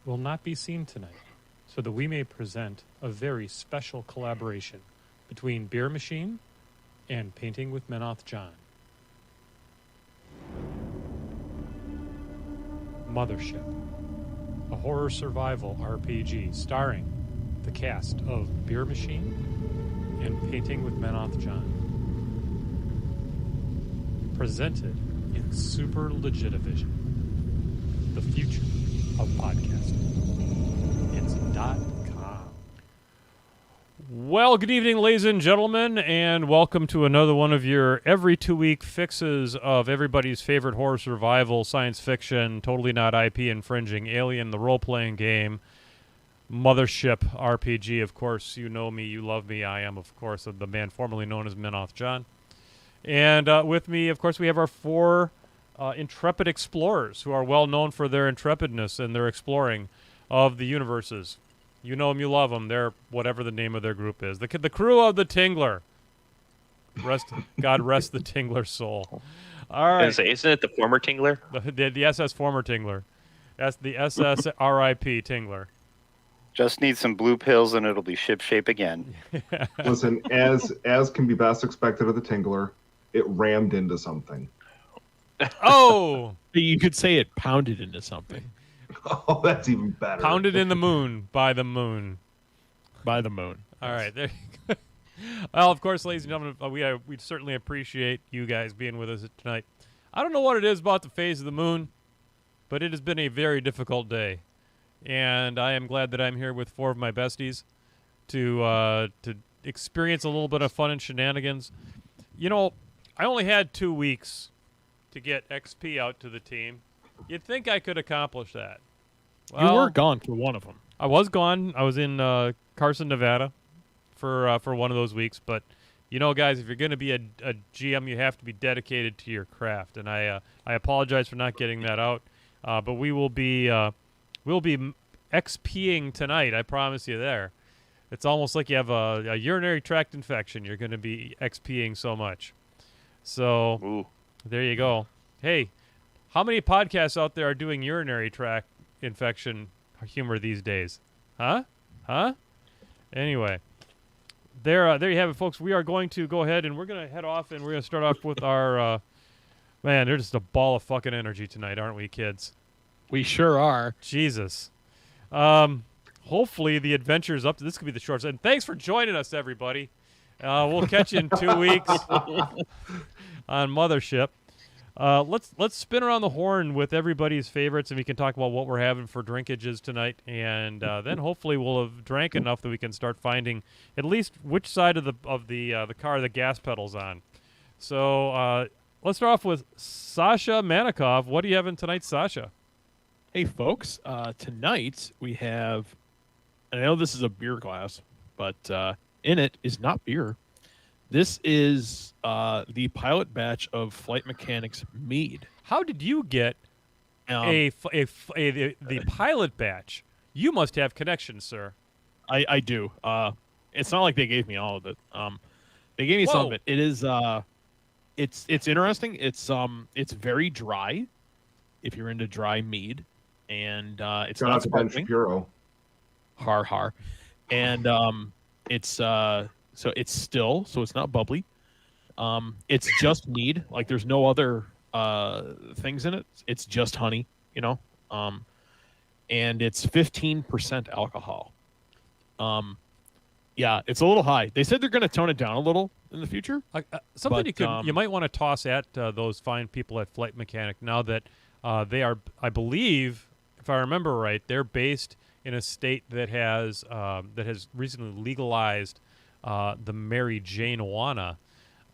will not be seen tonight, so that we may present a very special collaboration between Beer Machine and Painting with Menoth John. Mothership, a horror survival RPG starring the cast of Beer Machine and Painting with Menoth John. Presented in Super Legitivision, the future of podcasting. It's .com. Well, good evening, ladies and gentlemen, and welcome to another one of your every 2-week fixes of everybody's favorite horror survival, science fiction, totally not IP infringing, Alien, the role-playing game, Mothership RPG. Of course, you know me, you love me. I am, of course, the man formerly known as Menoth John. And with me, of course, we have our four intrepid explorers who are well known for their intrepidness and their exploring of the universes. You know them, you love them. They're whatever the name of thetheir group is. The crew of the Tingler. God rest the Tingler soul. All right. Isn't it the former Tingler? The SS former Tingler. That's the SS RIP Tingler. Just need some blue pills and it'll be shipshape again. Listen, as can be best expected of the Tingler, it rammed into something. Oh! You could say it pounded into something. Oh, that's even better. Pounded in the moon by the moon. By the moon. All right. There you go. Well, of course, ladies and gentlemen, we certainly appreciate you guys being with us tonight. I don't know what it is about the phase of the moon, but it has been a very difficult day. And I am glad that I'm here with four of my besties to experience a little bit of fun and shenanigans. You know, I only had 2 weeks to get XP out to the team. You'd think I could accomplish that. Well, you were gone for one of them. I was gone. I was in Carson, Nevada for one of those weeks. But, you know, guys, if you're going to be a GM, you have to be dedicated to your craft. And I apologize for not getting that out. But we'll be XPing tonight. I promise you there. It's almost like you have a urinary tract infection. You're going to be XPing so much. So Ooh. There you go. Hey, how many podcasts out there are doing urinary tract infection humor these days? Huh? Anyway, there you have it, folks. We are going to go ahead and we're going to head off and we're going to start off with our man, they're just a ball of fucking energy tonight, aren't we, kids? We sure are. Jesus. Hopefully the adventure's up to this could be the shortest. And thanks for joining us, everybody. We'll catch you in 2 weeks on Mothership. Let's spin around the horn with everybody's favorites, and we can talk about what we're having for drinkages tonight. And then hopefully we'll have drank enough that we can start finding at least which side of the car the gas pedal's on. So let's start off with Sasha Manikov. What are you having tonight, Sasha? Hey, folks. Tonight we have, and I know this is a beer glass, but in it is not beer. This is the pilot batch of Flight Mechanics mead. How did you get the pilot batch? You must have connections, sir. I do. It's not like they gave me all of it. They gave me some of it. It is it's interesting. It's very dry if you're into dry mead, and it's not sparkling. Har har, and it's so it's still, so it's not bubbly. It's just mead. Like there's no other things in it. It's just honey, you know. And it's 15% alcohol. Yeah, it's a little high. They said they're going to tone it down a little in the future. Something you might want to toss at those fine people at Flight Mechanic now that they are, I believe, if I remember right, they're based in a state that has recently legalized the Mary Jane Wana.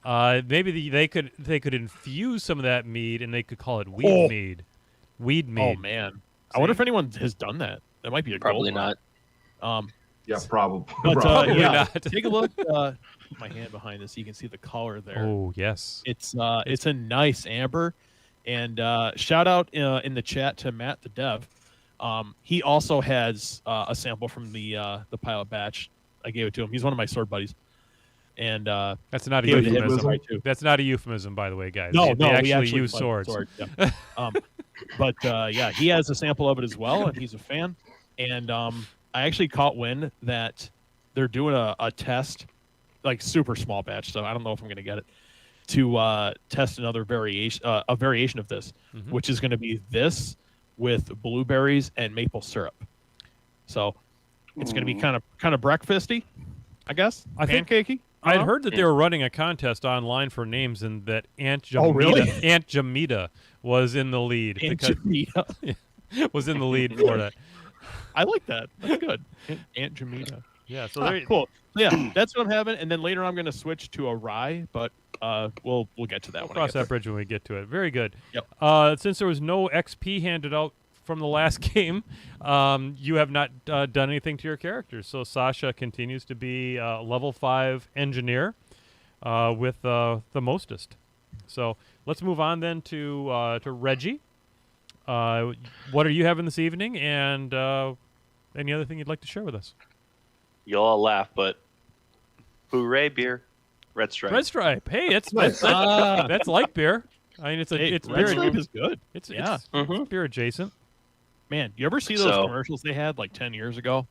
Maybe they could infuse some of that mead and they could call it weed mead. Weed mead. Oh man, I wonder if anyone has done that. That might be a Probably gold not. Yeah, probably. But Probably yeah, not. take a look. Put my hand behind this so you can see the color there. Oh yes, it's a nice amber. And shout out in the chat to Matt the Dev. He also has a sample from the pilot batch. I gave it to him. He's one of my sword buddies. And that's not a gave it to him euphemism. right too. That's not a euphemism, by the way, guys. No, they we actually use swords. Yeah. But yeah, he has a sample of it as well, and he's a fan. and I actually caught wind that they're doing a test, like super small batch. So I don't know if I'm gonna get it to test another variation, a variation of this, which is going to be this with blueberries and maple syrup. So it's going to be kind of breakfasty, I guess. I think pancakey. I'd heard that they were running a contest online for names, and that Aunt Jamita, Oh, really? Aunt Jamita was in the lead. Aunt Jamita. Was in the lead for that. I like that. That's good. Aunt Jamita. Yeah, so there, Cool. So yeah, that's what I'm having, and then later I'm going to switch to a rye, but we'll get to that we'll when I cross get that there. bridge when we get to it. Very good. Yep. Since there was no XP handed out from the last game, you have not done anything to your characters. So Sasha continues to be level 5 engineer with the mostest. So let's move on then to Reggie. What are you having this evening, and any other thing you'd like to share with us? You'll all laugh, but hooray, beer. Red Stripe. Red Stripe. Hey, it's Nice. that's like beer. I mean, it's Hey, it's Red beer. Stripe is good. It's Mhm. beer adjacent. Man, you ever see those So- commercials they had like 10 years ago?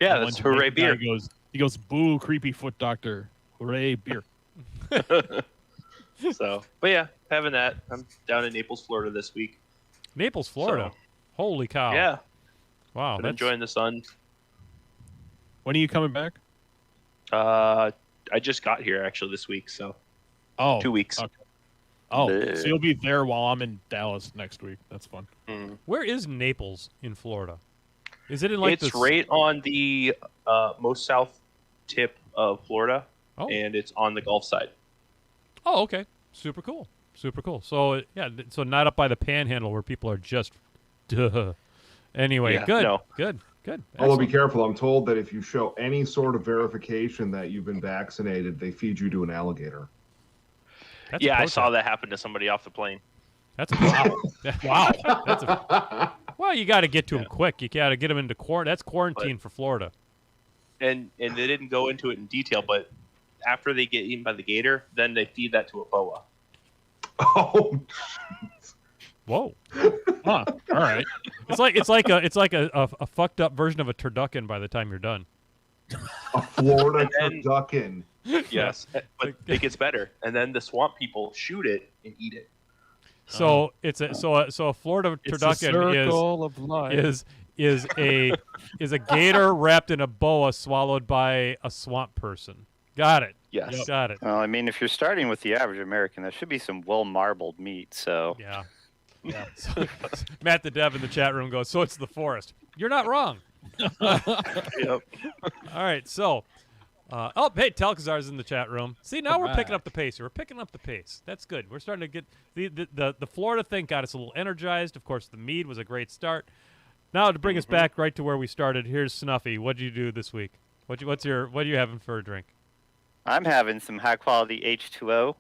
Yeah, The that's one hooray Jamaican beer. guy He goes, boo, creepy foot doctor. Hooray, beer. So, but yeah, having that. I'm down in Naples, Florida this week. Naples, Florida. Holy cow. Yeah, Wow. been That's enjoying the sun. When are you coming back? I just got here actually this week, so Oh, 2 weeks. okay. Oh, Bleh. so you'll be there while I'm in Dallas next week. That's fun. Mm. Where is Naples in Florida? Is it in like It's the right on the most south tip of Florida, Oh. and it's on the Gulf side. Oh, okay. Super cool. Super cool. So yeah, so not up by the Panhandle where people are just duh. Anyway, Yeah, good. no. Good. Good. Although be Excellent. careful, I'm told that if you show any sort of verification that you've been vaccinated, they feed you to an alligator. That's a Yeah, I pro saw tip. that happen to somebody off the plane. That's a wow. Wow. That's a well. You got to get to them quick. You got to get them into quarantine. That's quarantine for Florida. And they didn't go into it in detail, but after they get eaten by the gator, then they feed that to a boa. Oh, Whoa. Huh. All right. It's like a fucked up version of a turducken by the time you're done. a Florida And then- turducken. Yes, but it gets better. And then the swamp people shoot it and eat it. So it's a Florida It's a turducken circle of life. is a gator wrapped in a boa swallowed by a swamp person. Got it. Yes. Yep. Got it. Well, I mean, if you're starting with the average American, that should be some well-marbled meat. So Yeah. Yeah. So, Matt the Dev in the chat room goes, so it's the forest. You're not wrong. Yep. All right, so hey, Telkazar's in the chat room. See, now we're picking up the pace. We're picking up the pace. That's good. We're starting to get the Florida thing got us a little energized. Of course, the mead was a great start. Now to bring us back right to where we started, here's Snuffy. What'd you do this week? What are you having for a drink? I'm having some high-quality H2O.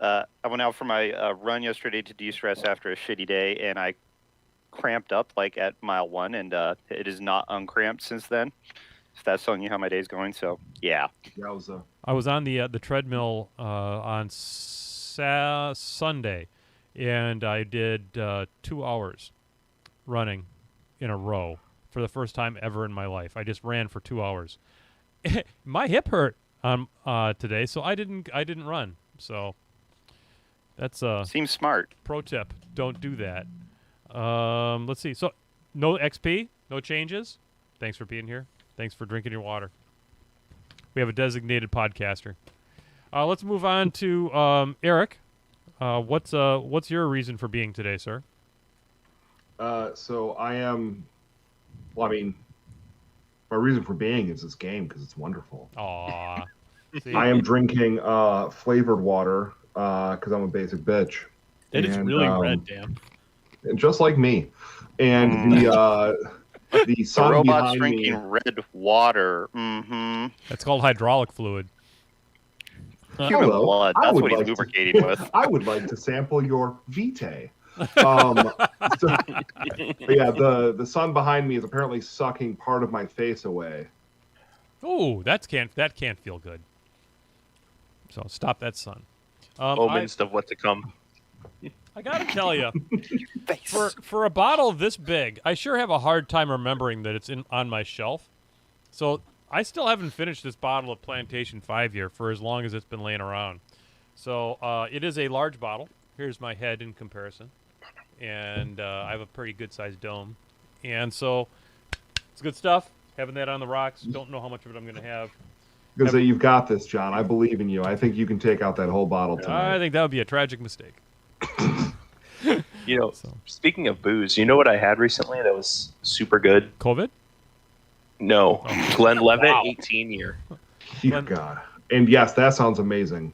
I went out for my run yesterday to de-stress after a shitty day, and I cramped up like at mile 1, and it is not uncramped since then. If that's telling you how my day's going, so yeah. Yowza. I was on the treadmill on Sunday, and I did 2 hours running in a row for the first time ever in my life. I just ran for 2 hours. My hip hurt today, so I didn't run. So that's a Seems smart. pro tip. Don't do that. Let's see. So no XP, no changes. Thanks for being here. Thanks for drinking your water. We have a designated podcaster. Let's move on to Eric. What's your reason for being today, sir? So I am. Well, I mean, my reason for being is this game because it's wonderful. Aw. See? I am drinking flavored water because I'm a basic bitch. It is And, really red, Dan. and just like me. And the The sun robot's behind drinking me. red water. Mm-hmm. That's called hydraulic fluid. Human Hello. blood. I That's would what he's like to- lubricating with. I would like to sample your vitae. So- but yeah, the sun behind me is apparently sucking part of my face away. Oh, that can't feel good. So stop that, son. Omens of what to come. I gotta tell you, Face. for a bottle this big, I sure have a hard time remembering that it's on my shelf. So I still haven't finished this bottle of Plantation 5-year for as long as it's been laying around. So it is a large bottle. Here's my head in comparison. And I have a pretty good-sized dome. And so it's good stuff. Having that on the rocks. Don't know how much of it I'm going to have. Because you've got this, John. I believe in you. I think you can take out that whole bottle tonight. I think that would be a tragic mistake. Speaking of booze, you know what I had recently that was super good? COVID? No, Glenlivet Wow. 18-year. Dear God. And yes, that sounds amazing.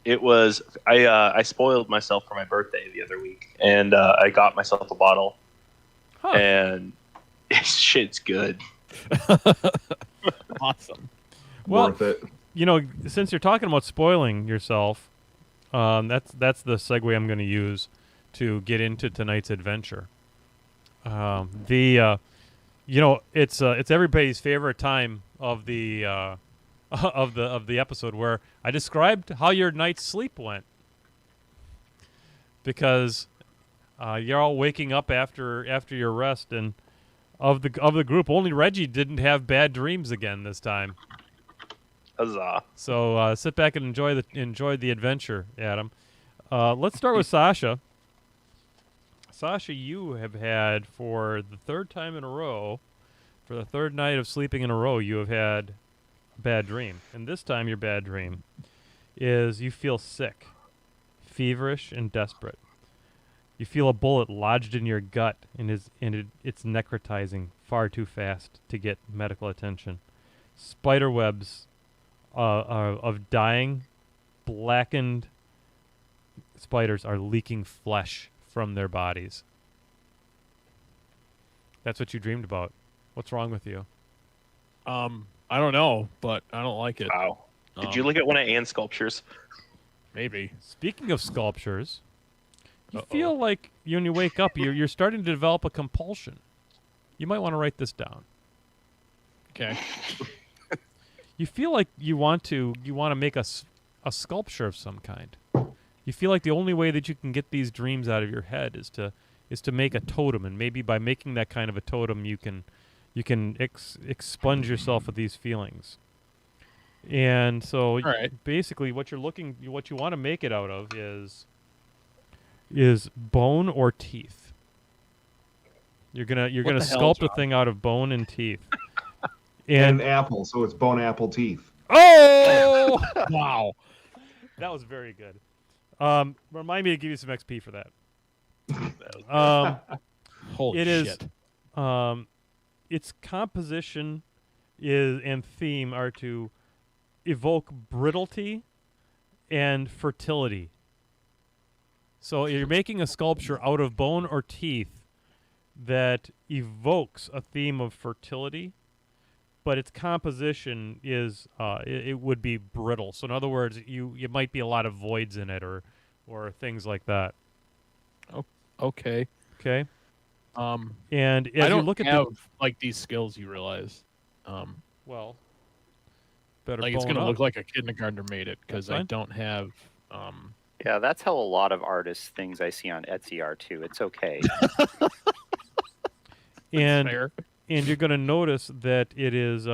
It was. I spoiled myself for my birthday the other week, and I got myself a bottle, Huh. and shit's good. Awesome. Well, Worth it. Since you're talking about spoiling yourself, that's the segue I'm going to use to get into tonight's adventure. It's everybody's favorite time of the of the episode where I described how your night's sleep went, because you're all waking up after your rest, and of the group, only Reggie didn't have bad dreams again this time. Huzzah! So sit back and enjoy the adventure, Adam. Let's start with Sasha. Sasha, you have had for the third time in a row, for the third night of sleeping in a row, you have had a bad dream. And this time your bad dream is you feel sick, feverish, and desperate. You feel a bullet lodged in your gut and it's necrotizing far too fast to get medical attention. Spider webs of dying, blackened spiders are leaking flesh from their bodies. That's what you dreamed about. What's wrong with you? I don't know, but I don't like it. Wow. Did you look at one of Anne's sculptures? Maybe. Speaking of sculptures, you Uh-oh. feel like when you wake up, you're starting to develop a compulsion. You might want to write this down. Okay. You feel like you want to make a sculpture of some kind. You feel like the only way that you can get these dreams out of your head is to make a totem, and maybe by making that kind of a totem, you can expunge yourself of these feelings. And so, All right. basically, what you want to make it out of is bone or teeth. You're gonna the hell, sculpt a John? thing out of bone and teeth. And apple, so it's bone apple teeth. Oh, Wow. that was very good. Remind me to give you some XP for that. Holy It shit. is. Its composition and theme are to evoke brittlety and fertility. So you're making a sculpture out of bone or teeth that evokes a theme of fertility, but its composition is it would be brittle. So in other words, you might be a lot of voids in it or things like that. Okay. Okay. And And as I don't you look at have like these skills. You realize, well, better like it's bone gonna up. look like a kindergartner made it because That's I fine. don't have. Yeah, that's how a lot of artists' things I see on Etsy are too. It's okay. and fair. and you're going to notice that it is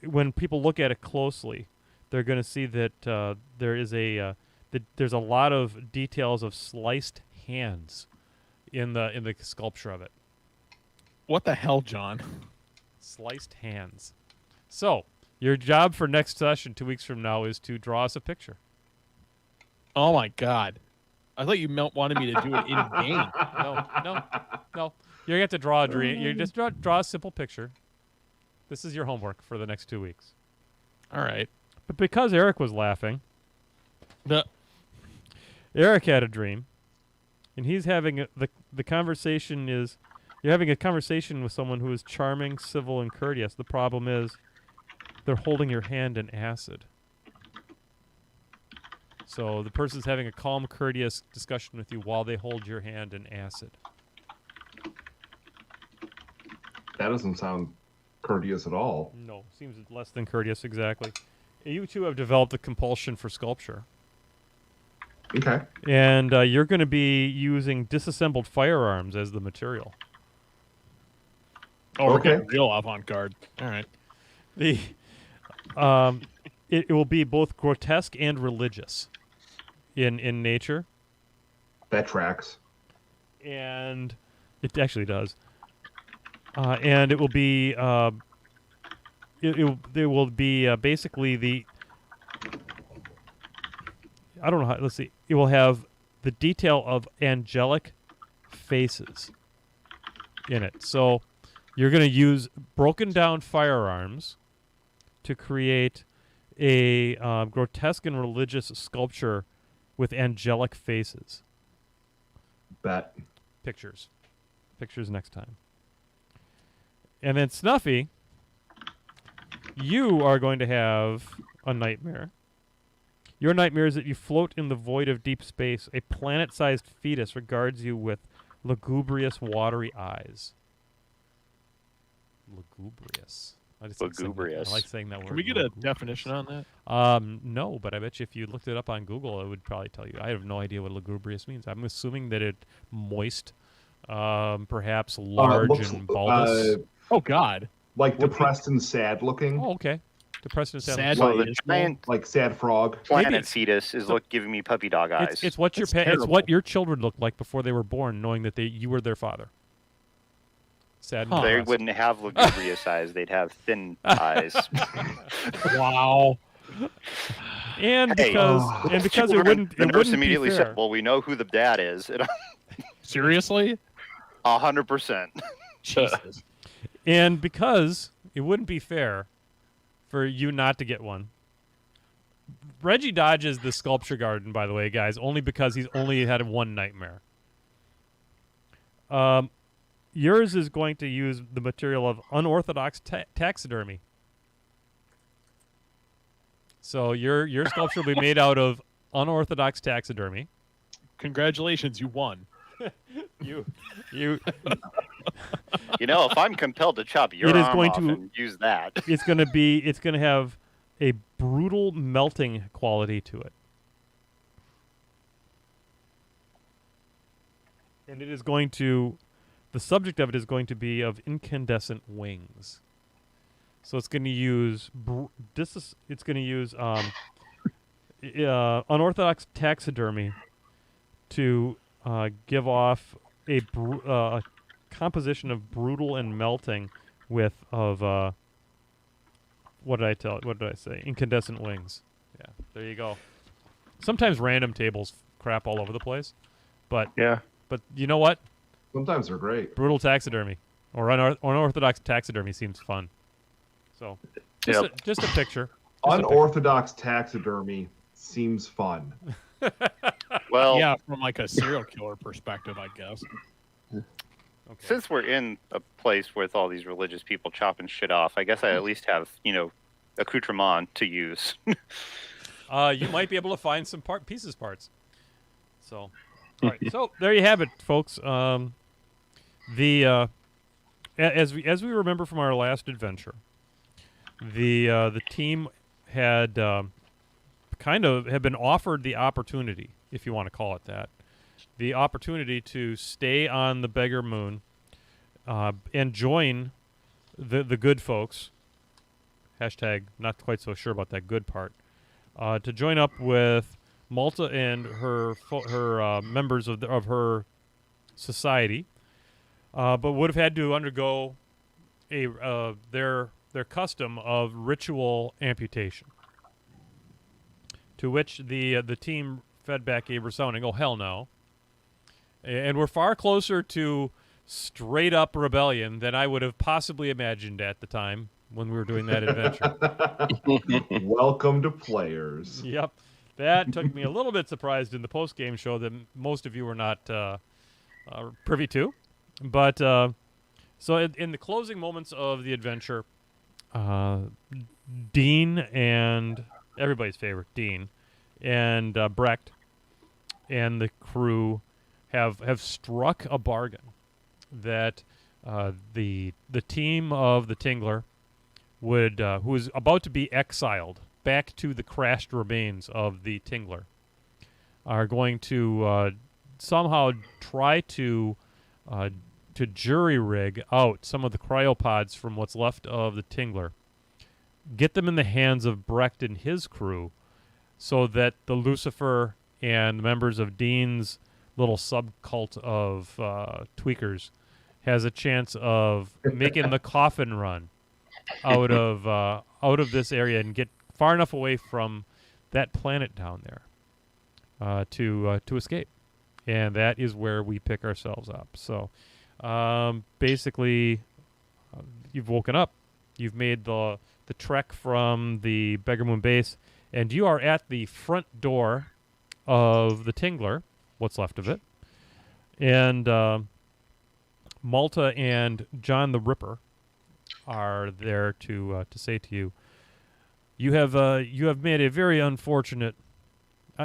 when people look at it closely, they're going to see that there's a lot of details of sliced hands in the sculpture of it. What the hell, John? Sliced hands. So your job for next session 2 weeks from now is to draw us a picture. Oh my god! I thought you wanted me to do it in game. No. You're gonna have to draw a dream. You just draw a simple picture. This is your homework for the next 2 weeks. All right. But because Eric was laughing, The Eric had a dream, and he's having the conversation is you're having a conversation with someone who is charming, civil, and courteous. The problem is they're holding your hand in acid. So the person's having a calm, courteous discussion with you while they hold your hand in acid. That doesn't sound courteous at all. No, seems less than courteous, exactly. You two have developed a compulsion for sculpture. Okay. And you're going to be using disassembled firearms as the material. Oh, we're Okay. getting real avant-garde. All right. The it will be both grotesque and religious in nature, That tracks. and it actually does. And it will be there will be basically the I don't know how. Let's see. It will have the detail of angelic faces in it. So you're going to use broken down firearms to create a grotesque and religious sculpture with angelic faces. Bet. Pictures next time. And then Snuffy, you are going to have a nightmare. Your nightmare is that you float in the void of deep space. A planet-sized fetus regards you with lugubrious, watery eyes. Lugubrious. I just Lugubrious. I like saying that word. Can we get a definition on that? No, but I bet you if you looked it up on Google, it would probably tell you. I have no idea what lugubrious means. I'm assuming that it's moist, perhaps large looks, and bulbous. Oh God. Like depressed and sad looking. Oh, okay. Depressed and sad. Sad. Well, the Is giant Like sad frog. planet fetus is giving me puppy dog eyes. It's what That's it's terrible. what your children looked like before they were born, knowing that you were their father. Sad. And Huh. They depressed. wouldn't have lugubrious eyes; they'd have thin eyes. Wow. And Hey. because Oh. and because it Children- wouldn't the it nurse wouldn't immediately be fair. said, "Well, we know who the dad is." Seriously? 100%. Jesus. And because it wouldn't be fair for you not to get one. Reggie dodges the sculpture garden, by the way, guys, only because he's only had one nightmare. Yours is going to use the material of unorthodox taxidermy. So your sculpture will be made out of unorthodox taxidermy. Congratulations, you won. You You know, if I'm compelled to chop your It is arm going off to- and use that, it's going to have a brutal melting quality to it. And it is going to the subject of it is going to be of incandescent wings. So it's going to use unorthodox taxidermy to give off a composition of brutal and melting with what did I say? Incandescent wings. Yeah, there you go. Sometimes random tables crap all over the place, but Yeah. you know what? Sometimes they're great. Brutal taxidermy or unorthodox taxidermy seems fun. So just a picture. Unorthodox taxidermy seems fun. well, Yeah, from like a serial killer perspective, I guess. Okay. since we're in a place with all these religious people chopping shit off, I guess I at least have, accoutrement to use. You might be able to find some parts. So, all right. So there you have it, folks. As we remember from our last adventure, the team had had been offered the opportunity, if you want to call it that, the opportunity to stay on the Beggar Moon and join the good folks. Hashtag not quite so sure about that good part. To join up with Malta and her members of her society, but would have had to undergo their custom of ritual amputation. To which the team fed back a resounding, "Oh hell no!" And we're far closer to straight up rebellion than I would have possibly imagined at the time when we were doing that adventure. Welcome to Players. Yep. That took me a little bit surprised in the post-game show that most of you were not privy to. But so in the closing moments of the adventure, Dean and everybody's favorite, Dean, and Brecht and the crew have struck a bargain that the team of the Tingler would who is about to be exiled back to the crashed remains of the Tingler are going to somehow try to jury rig out some of the cryopods from what's left of the Tingler, get them in the hands of Brecht and his crew, so that the Lucifer and members of Dean's little subcult of tweakers has a chance of making the coffin run out of this area and get far enough away from that planet down there to escape. And that is where we pick ourselves up. So basically, you've woken up. You've made the trek from the Beggar Moon base, and you are at the front door of the Tingler, what's left of it. And Malta and John the Ripper are there to say to you, you have made a very unfortunate,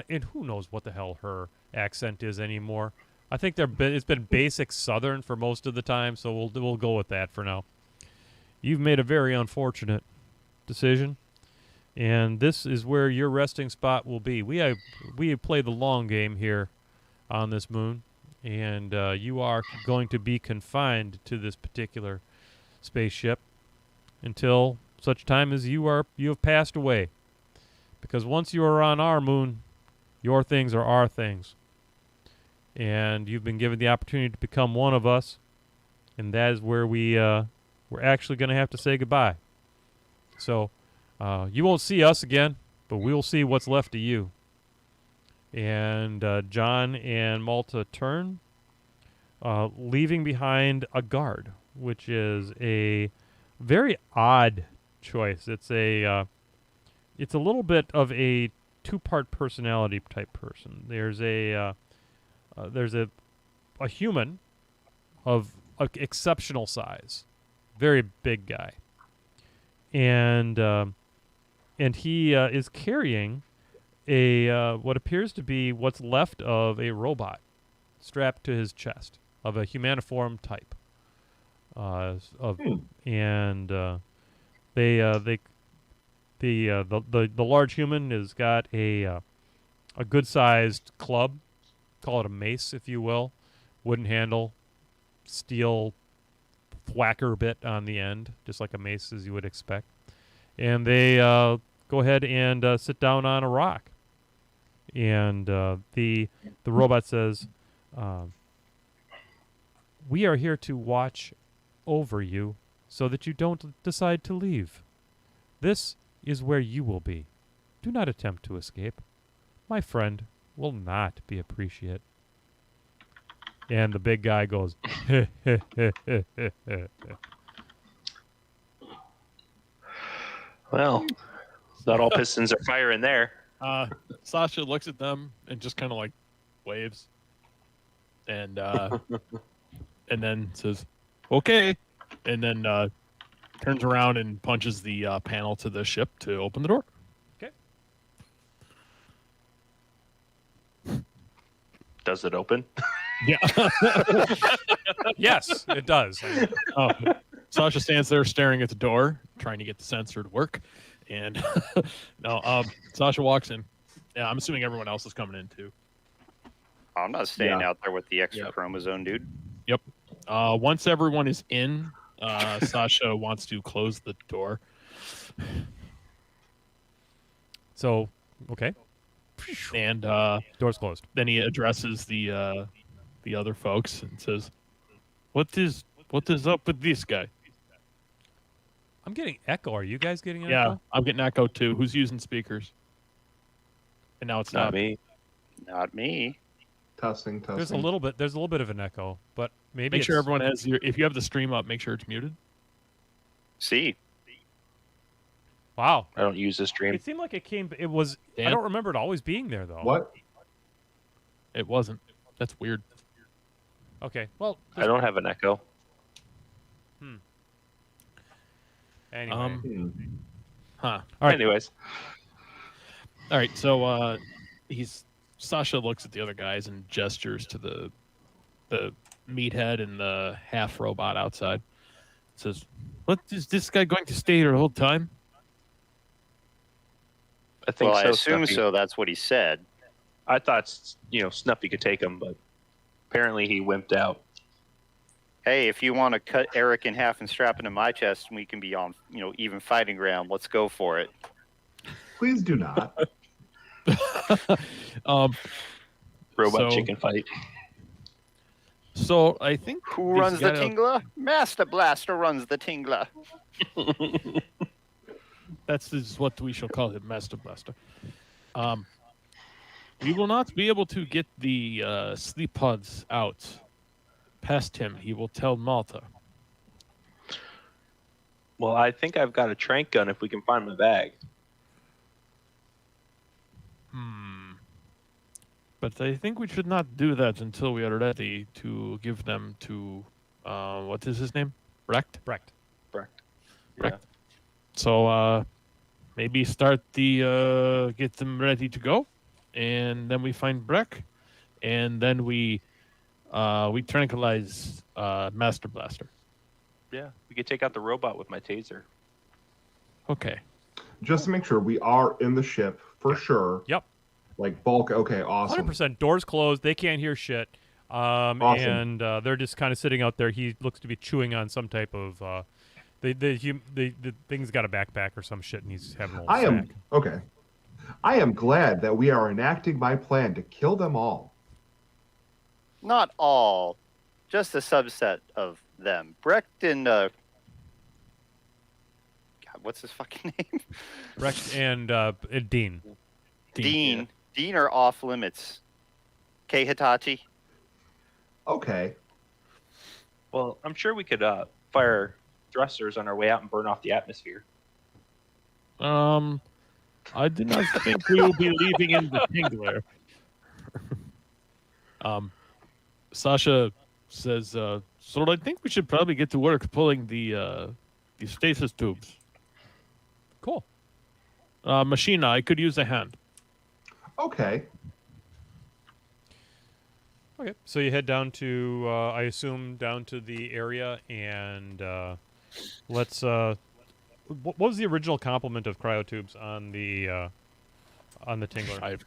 and who knows what the hell her accent is anymore. I think it's been basic Southern for most of the time, so we'll go with that for now. You've made a very unfortunate decision, and this is where your resting spot will be. We have played the long game here on this moon, and you are going to be confined to this particular spaceship until such time as you have passed away. Because once you are on our moon, your things are our things. And you've been given the opportunity to become one of us, and that is where we're actually going to have to say goodbye. So you won't see us again, but we'll see what's left of you. And John and Malta turn, leaving behind a guard, which is a very odd choice. It's a little bit of a two-part personality type person. There's a human of exceptional size, very big guy, and he is carrying a what appears to be what's left of a robot strapped to his chest of a humaniform type. And the large human has got a good sized club, call it a mace if you will, wooden handle, steel thwacker bit on the end, just like a mace as you would expect. And they go ahead and sit down on a rock. And the robot says, "We are here to watch over you so that you don't decide to leave. This is where you will be. Do not attempt to escape. My friend will not be appreciated." And the big guy goes, Well, not all pistons are firing there. Sasha looks at them and just kind of like waves, and then says, "Okay," and then turns around and punches the panel to the ship to open the door. Okay. Does it open? Yeah. yes, it does. Sasha stands there staring at the door, trying to get the sensor to work. And Sasha walks in. Yeah, I'm assuming everyone else is coming in too. I'm not staying out there with the extra chromosome, dude. Yep. Once everyone is in, Sasha wants to close the door. So, okay. And door's closed. Then he addresses the other folks and says, "What is up with this guy?" I'm getting echo. Are you guys getting echo? Yeah, I'm getting echo too. Who's using speakers? And now it's Not me. Not me. Testing. There's a little bit of an echo, but maybe make sure everyone has if you have the stream up, make sure it's muted. See. Wow. I don't use this stream. It seemed like it was. Dan? I don't remember it always being there though. What? It wasn't. That's weird. Okay. Well, I don't have an echo. Anyway. Huh. All right. Anyways. All right. So Sasha looks at the other guys and gestures to the meathead and the half robot outside. Says, "What is this guy going to stay here the whole time?" I think Well, so. I assume Stumpy. so. That's what he said. I thought Snuffy could take him, but apparently he wimped out. Hey, if you want to cut Eric in half and strap it in my chest, and we can be on, even fighting ground. Let's go for it. Please do not. Robot chicken fight. So I think Who runs the Tingler? Master Blaster runs the Tingler. That is what we shall call him, Master Blaster. We will not be able to get the sleep pods out past him. He will tell Malta. Well, I think I've got a trank gun if we can find my bag. But I think we should not do that until we are ready to give them to, what is his name? Brecht? Brecht. Yeah. So maybe start get them ready to go, and then we find Brecht, and then we tranquilize Master Blaster. Yeah, we could take out the robot with my taser. Okay. Just to make sure, we are in the ship for sure. Yep. Like bulk. Okay, awesome. 100%. Doors closed. They can't hear shit. Awesome. And they're just kind of sitting out there. He looks to be chewing on some type of. The thing's got a backpack or some shit, and he's having a little snack. Okay. I am glad that we are enacting my plan to kill them all. Not all, just a subset of them. Brecht and God, what's his fucking name? Brecht and Dean. Dean. Dean are off limits. Okay, Hitachi. Okay. Well, I'm sure we could fire thrusters on our way out and burn off the atmosphere. I do not think we will be leaving in the Tingler. Sasha says, so I think we should probably get to work pulling the stasis tubes. Cool. Machina, I could use a hand. Okay. Okay. So you head down to, I assume, down to the area, and let's. What was the original complement of cryotubes on the Tingler?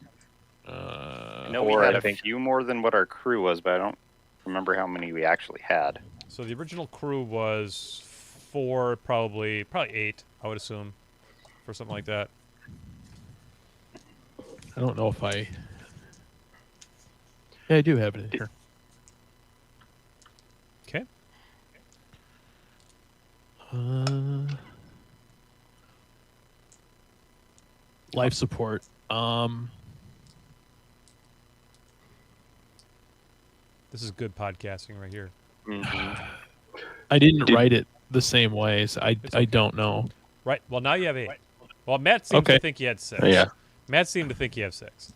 I know we had a few more than what our crew was, but I don't remember how many we actually had. So the original crew was 4, probably 8, I would assume, for something like that. I don't know if I... Yeah, I do have it in here. Okay. Life support. This is good podcasting right here. Mm-hmm. I didn't write it the same way, so I don't know. Right. Well, now you have 8. Well, Matt seemed to think you had 6. Yeah. Matt seemed to think you have 6.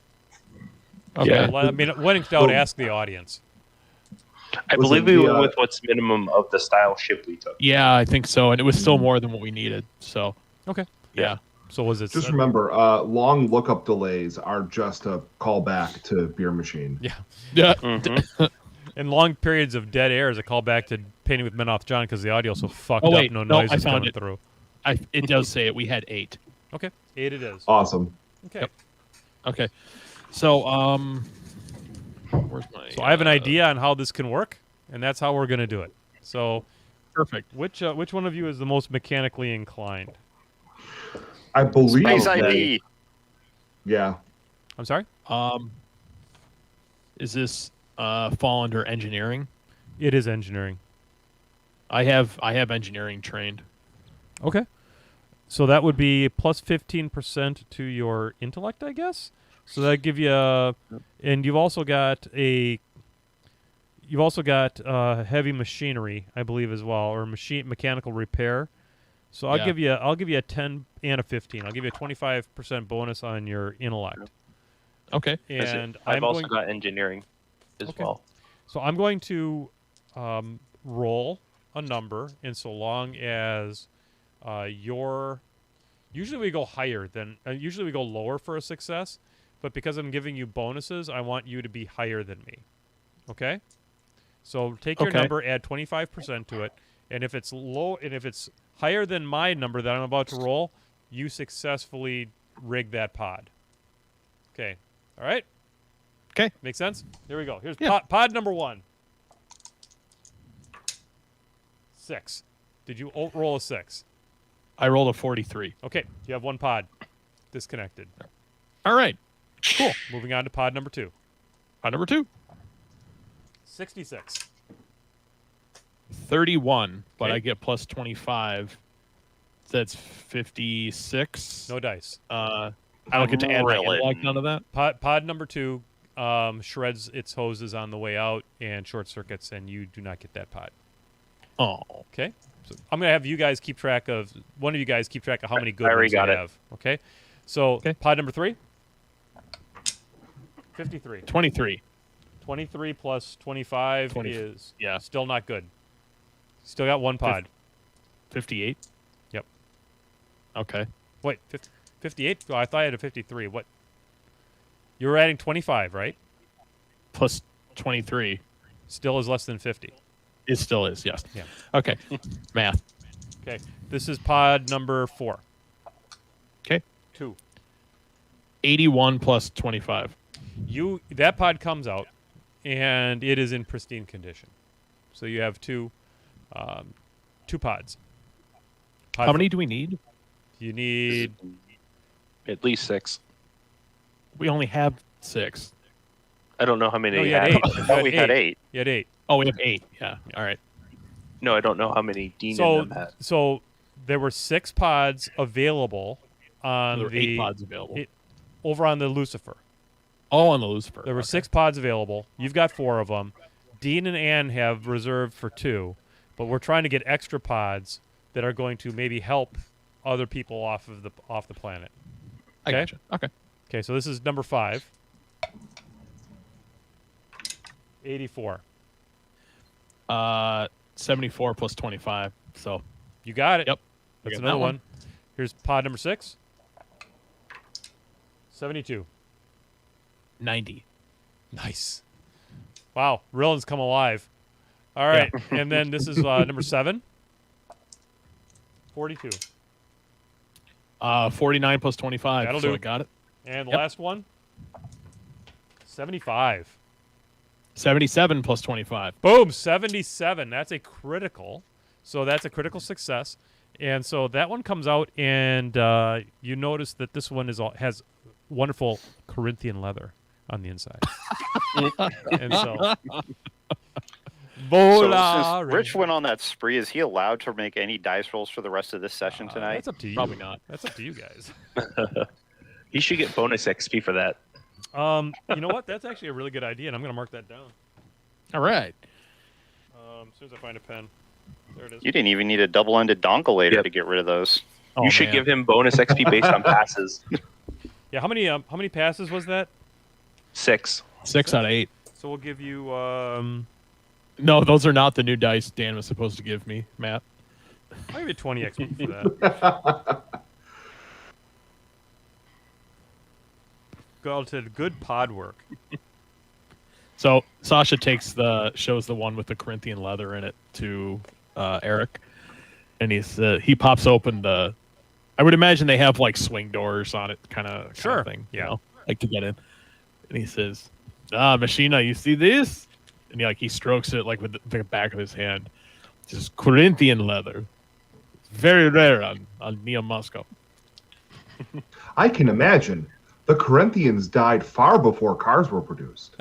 Okay. Yeah. Well, I mean, when in doubt, ask the audience. I believe we went with what's minimum of the style ship we took. Yeah, I think so, and it was still more than what we needed. So Okay. yeah. So was it? Just remember, long lookup delays are just a callback to Beer Machine. Yeah. Yeah. Mm-hmm. And long periods of dead air is a callback to Painting with Men Off John because the audio's so fucked Oh, wait, up, no no, noise I is found coming it. through. It does say it. We had 8. Okay. 8 it is. Awesome. Okay. Yep. Okay. So where's my? So I have an idea on how this can work, and that's how we're going to do it. So Perfect. which one of you is the most mechanically inclined? I believe Space that- ID. Yeah. I'm sorry? Is this fall under engineering? It is engineering. I have engineering trained. Okay. So that would be plus 15% to your intellect, I guess. So that give you and you've also got heavy machinery, I believe, as well, or mechanical repair. So I'll give you a 10 and a 15. I'll give you a 25% bonus on your intellect. Okay. And I've also got engineering as well. So I'm going to roll a number, and so long as usually we go higher than usually we go lower for a success, but because I'm giving you bonuses, I want you to be higher than me. Okay? So take your number, add 25% to it, and if it's higher than my number that I'm about to roll, you successfully rig that pod. Okay. All right? Okay. Make sense? Here we go. Here's Yeah. pod number 1. 6. Did you roll a 6? I rolled a 43. Okay, you have 1 pod disconnected. All right. Cool. Moving on to pod number 2. Pod number 2. 66. 31, but Okay. I get plus 25. That's 56. No dice. I don't get to add my Really? analog none of that. Pod number 2 shreds its hoses on the way out and short circuits, and you do not get that pod. Oh. Okay? So I'm going to have you guys keep track of, one of you guys keep track of how many good I already ones you got it. have. Okay? So Okay. pod number 3? 53. 23. 23 plus 25 20 is yeah. still not good. Still got 1 pod. 58. Yep. Okay. Wait, 58? Oh, I thought I had a 53. What? You were adding 25, right? Plus 23. Still is less than 50. It still is, yes. Yeah. Okay. Math. Okay. This is pod number 4. Okay. 2. 81 plus 25. That pod comes out, and it is in pristine condition. So you have 2 pods. Pod How many do we need? You need At least 6. We only have 6. I don't know how many No, you you had had. 8. I thought we had 8. You had 8. Oh, we have 8. Yeah. All right. No, I don't know how many Dean So, and them had. so there were 6 pods available on There were the 8 pods available. over on the Lucifer. All on the Lucifer. There were Okay. 6 pods available. You've got 4 of them. Dean and Ann have reserved for 2, but we're trying to get extra pods that are going to maybe help other people off the planet. I Okay. gotcha. Okay. Okay, so this is number 5. 84. 74 plus 25. So You got it. Yep. That's got another that one. one. Here's pod number 6. 72. 90. Nice. Wow, Rillen's come alive. All right, and then this is number 7. 42. 49 plus 25. That'll so do. I got it. And the Yep. last one, 75. 77 plus 25. Boom, 77. That's a critical. So that's a critical success. And so that one comes out, and you notice that this one has wonderful Corinthian leather on the inside. And so, So voila, since Rich went on that spree, is he allowed to make any dice rolls for the rest of this session tonight? That's up to you. Probably not. That's up to you guys. He should get bonus XP for that. You know what? That's actually a really good idea, and I'm going to mark that down. All right. As soon as I find a pen. There it is. You didn't even need a double-ended dongulator Yep. to get rid of those. Oh, You should man. give him bonus XP based on passes. Yeah, how many passes was that? 6. 6 out of 8. So we'll give you No, those are not the new dice Dan was supposed to give me, Matt. I'll give you 20 XP for that. Galted, good pod work. So Sasha shows the one with the Corinthian leather in it to Eric, and he pops open the. I would imagine they have like swing doors on it, kind of Sure. thing. Yeah. You know, like to get in. And he says, Machina, you see this? And he strokes it like with the back of his hand. This is Corinthian leather. Very rare on Neo Moscow. I can imagine. The Corinthians died far before cars were produced.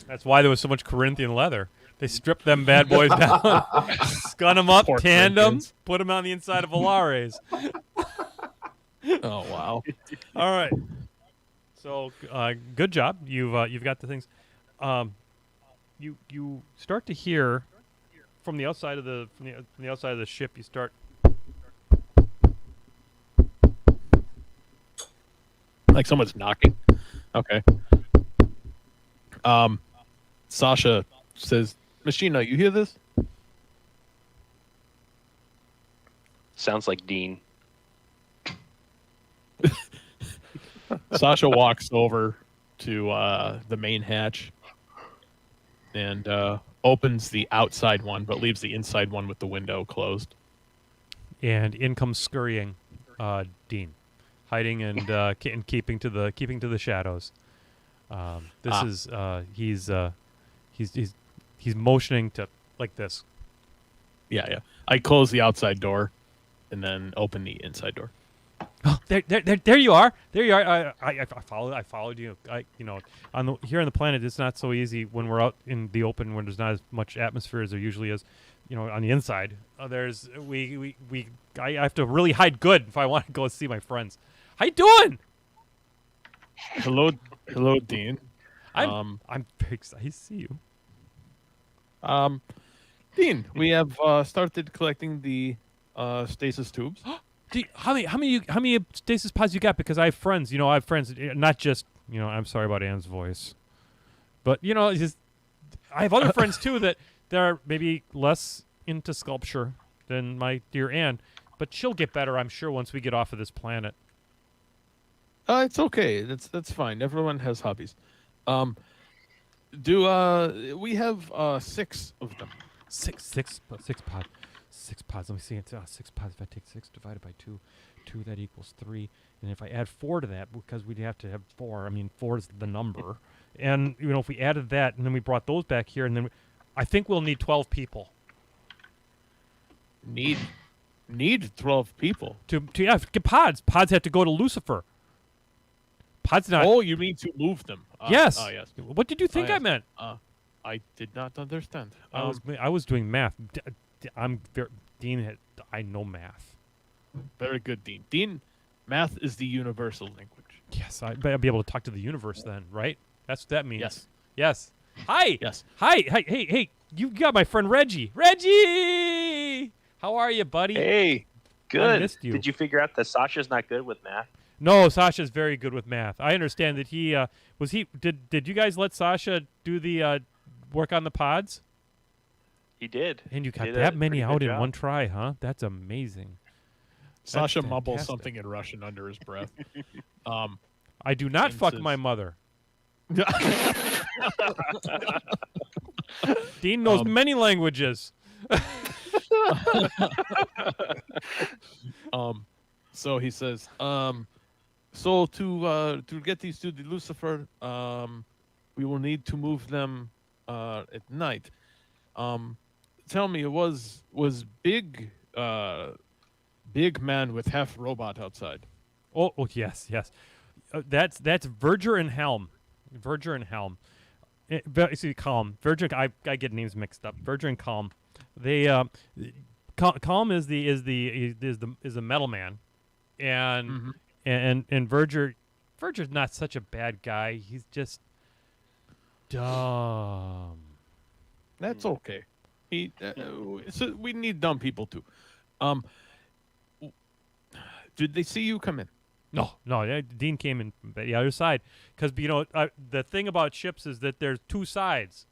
That's why there was so much Corinthian leather. They stripped them bad boys down, scun them up, Poor tanned them, Corinthians. put them on the inside of Valares. Oh wow. All right. So good job. You've got the things. You start to hear from the outside of the outside of the ship. You start. Like someone's knocking. Okay. Sasha says, Machina, you hear this? Sounds like Dean. Sasha walks over to the main hatch and opens the outside one, but leaves the inside one with the window closed. and in comes scurrying Dean, hiding and keeping to the shadows. This is he's motioning to like this. Yeah. I close the outside door, and then open the inside door. Oh, there you are. There you are. I followed you. Here on the planet, it's not so easy when we're out in the open when there's not as much atmosphere as there usually is. On the inside, I have to really hide good if I want to go see my friends. How you doing? Hello, Dean. I'm very excited to see you. Dean, we have started collecting the stasis tubes. How many stasis pods you got? Because I have friends. I have friends. Not just. I'm sorry about Anne's voice, but I have other friends too that are maybe less into sculpture than my dear Anne, but she'll get better, I'm sure, once we get off of this planet. It's okay. That's fine. Everyone has hobbies. We have 6 of them? Six pods. 6 pods. Let me see. It's 6 pods. If I take 6 divided by 2, that equals 3. And if I add 4 to that, because we'd have to have 4. I mean, 4 is the number. And if we added that, and then we brought those back here, and then I think we'll need 12 people. Need 12 people to get pods. Pods have to go to Lucifer. Pods not. Oh, you mean to move them? Yes. Yes. What did you think I meant? I did not understand. I was doing math. Dean. I know math. Very good, Dean. Dean, math is the universal language. Yes, I'll be able to talk to the universe then, right? That's what that means. Yes. Yes. Hi. Yes. Hi. Hey. You got my friend Reggie. Reggie! How are you, buddy? Hey, good. I missed you. Did you figure out that Sasha's not good with math? No, Sasha's very good with math. I understand that he did you guys let Sasha do the work on the pods? He did. And you got Did that a many pretty out good in job. one try, huh? That's amazing. Sasha That's mumbles fantastic. something in Russian under his breath. I do not and fuck says- my mother. Dean knows many languages. So he says, so to get these to the Lucifer, we will need to move them at night. Tell me, was big man with half robot outside? Oh yes. That's Verger and Helm. Verger and Helm. Calm. Verger. I get names mixed up. Verger and Calm. They Calm is the metal man, and Verger's not such a bad guy. He's just dumb. That's okay. So we need dumb people too. Did they see you come in? No. Dean came in from the other side because the thing about ships is that there's 2 sides.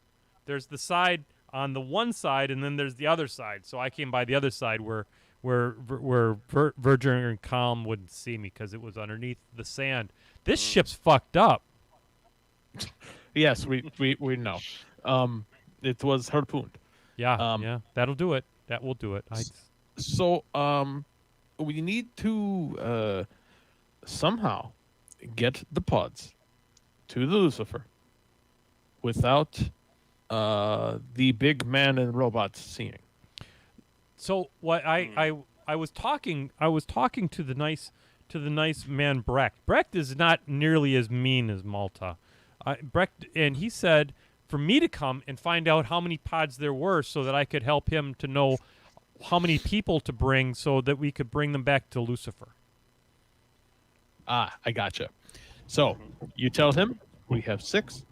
There's the side on the one side, and then there's the other side. So I came by the other side where Verger and Calm wouldn't see me because it was underneath the sand. This ship's fucked up. Yes, we know. It was harpooned. Yeah, that'll do it. That will do it. So we need to somehow get the pods to the Lucifer without the big man and robots seeing. So what I was talking to the nice man Brecht. Brecht is not nearly as mean as Malta. Brecht, and he said for me to come and find out how many pods there were so that I could help him to know how many people to bring so that we could bring them back to Lucifer. I gotcha. So you tell him we have 6,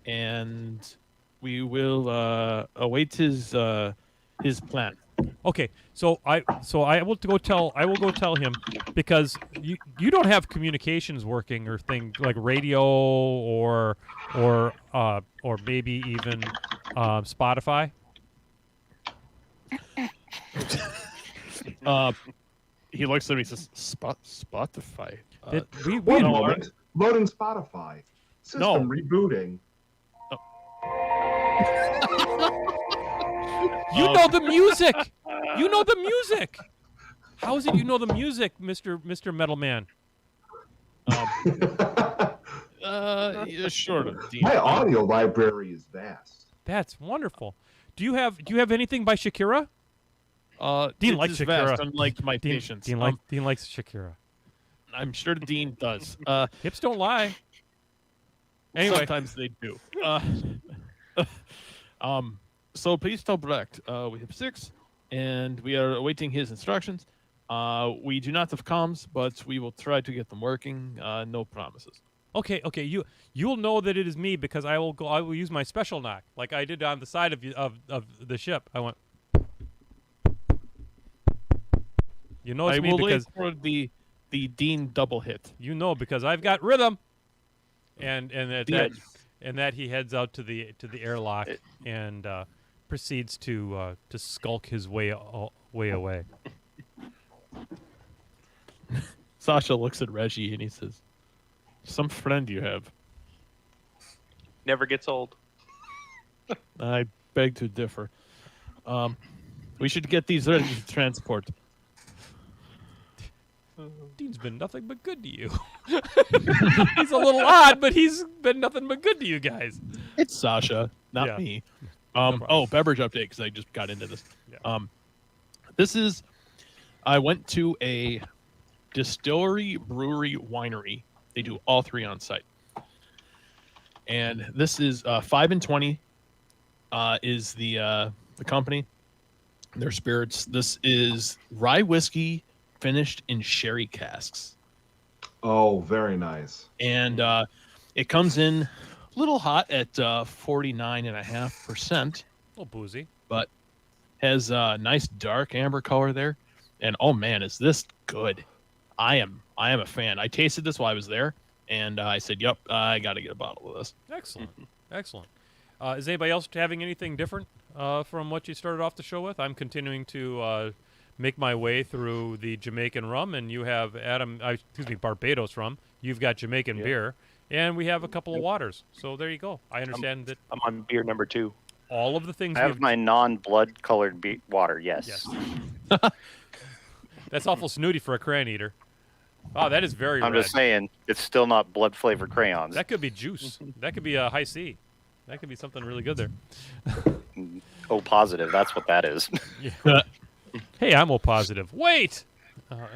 and we will await his plan. Okay, so I will go tell him because you don't have communications working or things like radio or maybe even Spotify. He looks at me and says, Spotify. One moment. Loading Spotify. System No. rebooting. You know the music. You know the music. How is it you know the music, Mr. Metal Man? Yeah, sort of. Dean. My audio library is vast. That's wonderful. Do you have anything by Shakira? Dean it likes is Shakira. vast, unlike my Dean, patients. Dean likes Shakira. I'm sure Dean does. Hips don't lie. Anyway, Sometimes they do. So please tell Brecht we have 6, and we are awaiting his instructions. We do not have comms, but we will try to get them working. No promises. okay. You'll know that it is me because I will use my special knock like I did on the side of the ship. I went. You know it's I me will because wait for the Dean double hit. you know because I've got rhythm. And Yeah. that he heads out to the airlock and proceeds to skulk his way away. Sasha looks at Reggie and he says, "Some friend you have." Never gets old. I beg to differ. We should get these ready to transport. Dean's been nothing but good to you. He's a little odd, but he's been nothing but good to you guys. It's Sasha, not Yeah. me. problem. Beverage update because I just got into this. Yeah. This is. I went to a distillery, brewery, winery. They do all 3 on site. And this is 5 and 20 is the company. Their spirits. This is rye whiskey finished in sherry casks. Oh, very nice. And it comes in a little hot at 49.5%, A little boozy. but has a nice dark amber color there. And oh man, is this good? I am a fan. I tasted this while I was there, and I said, "Yep, I got to get a bottle of this." Excellent. Excellent. Is anybody else having anything different from what you started off the show with? I'm continuing to make my way through the Jamaican rum, and you have Barbados rum. You've got Jamaican beer, and we have a couple of waters. So there you go. I understand that I'm on beer number 2. all of the things I have my non-blood colored water. Yes. Yes. That's awful snooty for a crayon eater. Oh, that is very I'm red. just saying, it's still not blood flavored crayons. That could be juice. That could be a high C. That could be something really good there. O positive. That's what that is. Hey, I'm O positive. Wait.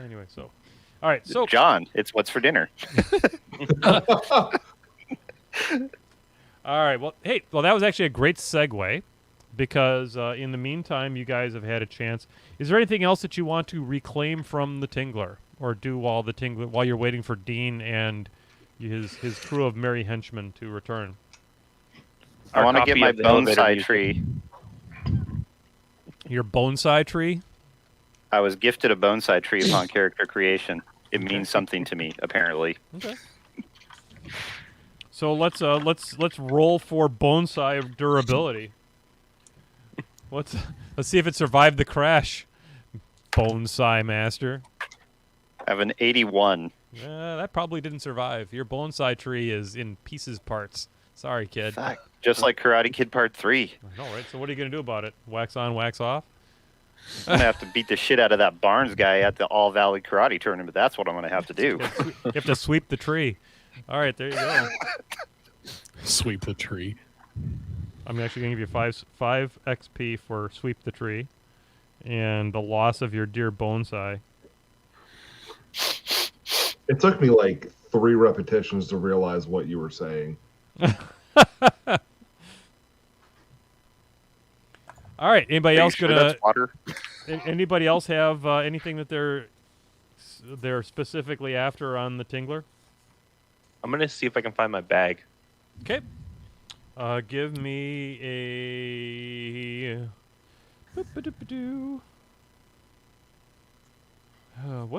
Anyway, so, all right. So, John, it's what's for dinner. all right. Well, hey, that was actually a great segue because in the meantime, you guys have had a chance. Is there anything else that you want to reclaim from the Tingler, or do while you're waiting for Dean and his crew of merry henchmen to return? I want to get copy my of the elevator bonsai music. tree. Your bonsai tree? I was gifted a bonsai tree upon character creation. It means something to me, apparently. Okay. So let's roll for bonsai durability. Let's see if it survived the crash. Bonsai master. I have an 81. That probably didn't survive. Your bonsai tree is in pieces parts. Sorry, kid. Fuck. Just like Karate Kid Part 3. I know, right? So what are you gonna do about it? Wax on, wax off? I'm going to have to beat the shit out of that Barnes guy at the All Valley Karate Tournament. That's what I'm going to have to do. You have to sweep the tree. All right, there you go. Sweep the tree. I'm actually gonna give you five XP for sweep the tree, and the loss of your dear bonsai. It took me like 3 repetitions to realize what you were saying. All right. Anybody Are you else sure gonna? that's water? Anybody else have anything that they're specifically after on the Tingler? I'm gonna see if I can find my bag. Okay. Give me a. What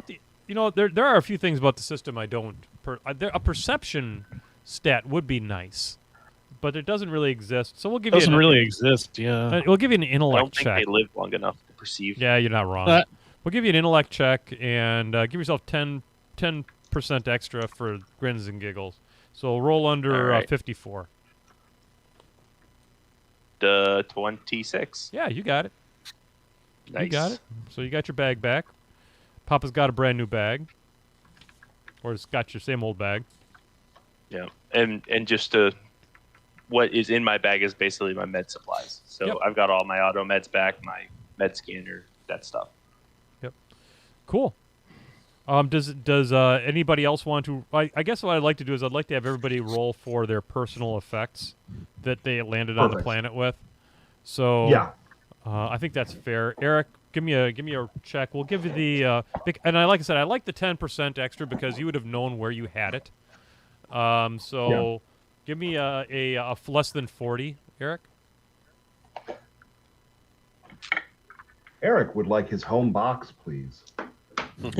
the? You know, there are a few things about the system I don't. A perception stat would be nice, but it doesn't really exist. So we'll give Doesn't you. really exist. Yeah. We'll give you an I intellect don't think check. they lived long enough to perceive. Yeah, you're not wrong. We'll give you an intellect check and give yourself 10% extra for grins and giggles. So roll under All right. 54. 26. Yeah, you got it. Nice. You got it. So you got your bag back. Papa's got a brand new bag, or it's got your same old bag. Yeah, and just what is in my bag is basically my med supplies. So Yep. I've got all my auto meds back, my med scanner, that stuff. Cool. Does anybody else want to? I guess what I'd like to do is I'd like to have everybody roll for their personal effects that they landed on the Perfect. planet with. So Yeah. I think that's fair. Eric, give me a check. We'll give you the and like I said, I like the 10% extra because you would have known where you had it. So give me a less than 40, Eric. Eric would like his home box, please. Did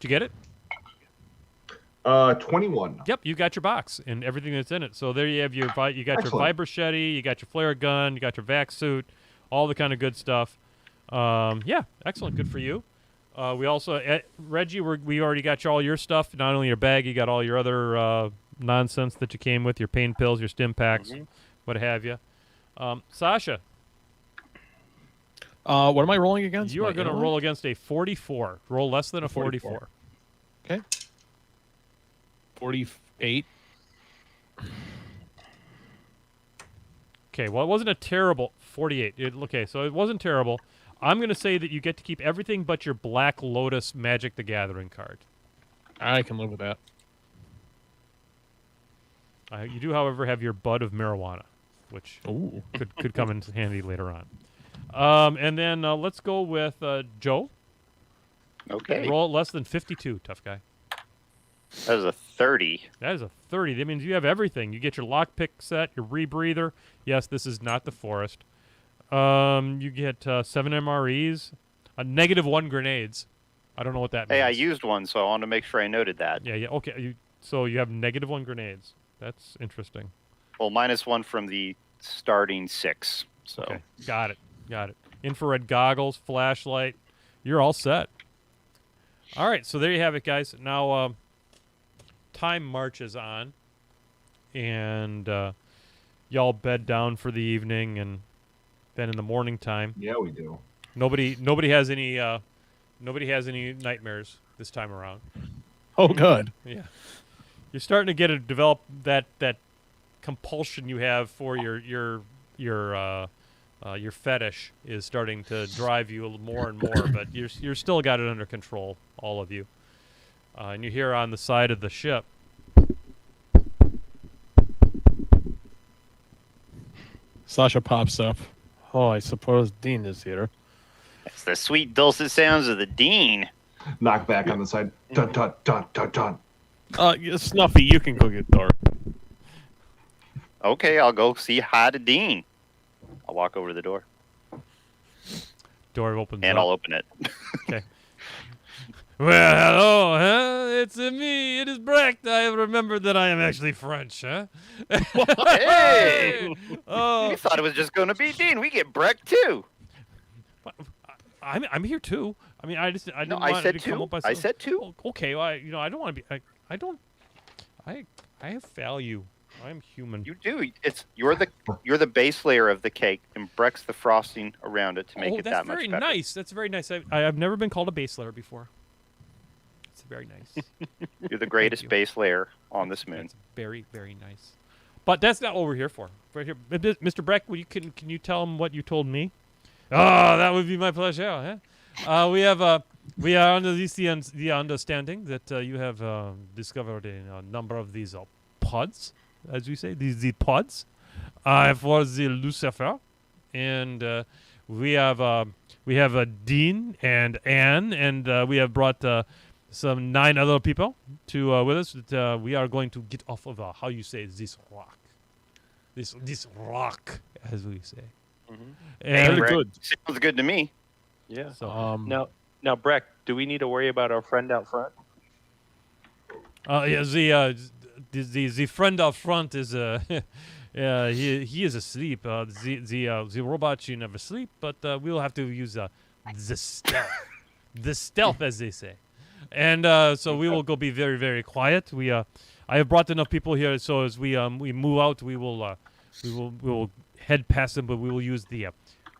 you get it? 21. Yep, you got your box and everything that's in it. So there you have you got your Excellent. vibrochette, you got your flare gun, you got your vac suit, all the kind of good stuff. Yeah, excellent, good for you. We also Reggie, we already got you all your stuff. Not only your bag, you got all your other nonsense that you came with, your pain pills, your stim packs, what have you. Sasha, What am I rolling against? you are My going to intellect? roll against a 44. Roll less than a 44. 48. Okay, well, it wasn't a terrible 48. Okay, so it wasn't terrible. I'm going to say that you get to keep everything but your Black Lotus Magic the Gathering card. I can live with that. You do, however, have your Bud of Marijuana, which Ooh. could come in handy later on. And then let's go with Joe. Okay. Roll less than 52, tough guy. That was a 30. That is a 30. That means you have everything. You get your lockpick set, your rebreather. Yes, this is not the forest. You get 7 MREs, -1 grenades. I don't know what that means. Hey, I used one, so I wanted to make sure I noted that. Yeah. Okay. So you have -1 grenades. That's interesting. Well, -1 from the starting 6. So Okay. Got it. Infrared goggles, flashlight. You're all set. All right. So there you have it, guys. Now, time marches on, and y'all bed down for the evening, and then in the morning time, Yeah, we do. nobody has any nightmares this time around. Oh, good. Yeah, you're starting to develop that compulsion you have for your fetish is starting to drive you a little more and more, but you're still got it under control, all of you. And you hear on the side of the ship. Sasha pops up. Oh, I suppose Dean is here. it's the sweet dulcet sounds of the Dean. Knock back on the side. Dun, dun, dun, dun, dun. Yeah, Snuffy, you can go get Dora. Okay, I'll go see hi to Dean. I'll walk over to the door Door opens and up. I'll open it. Okay. Well, hello, huh? It's me. It is Brecht. I have remembered that I am actually French, huh? Hey! Oh, We thought it was just going to be Dean. We get Breck too. I'm here too. I mean, I didn't No, want I said to come two. up by I said two. Oh, okay, well, I don't want to be. I have value. I'm human. You do. You're the base layer of the cake, and Breck's the frosting around it to make it that's that much very better. nice. That's very nice. I've never been called a base layer before. It's very nice. You're the greatest you. base layer on this moon. That's very, very nice. But that's not what we're here for. Right here, Mr. Breck, can you tell him what you told me? Oh, that would be my pleasure. Huh? We are under the understanding that you have discovered a number of these pods, as we say, the pods, for the Lucifer, and we have Dean and Anne, and we have brought some 9 other people to with us. That, we are going to get off of how you say this rock, this rock, as we say. Hey, And Breck, good. sounds good to me. Yeah. so, Now, Breck, do we need to worry about our friend out front? yeah, the friend up front is he is asleep. The robot she never sleep, but we'll have to use the stealth, as they say, and so we will go be very, very quiet. I have brought enough people here, so as we move out, we will head past them, but we will use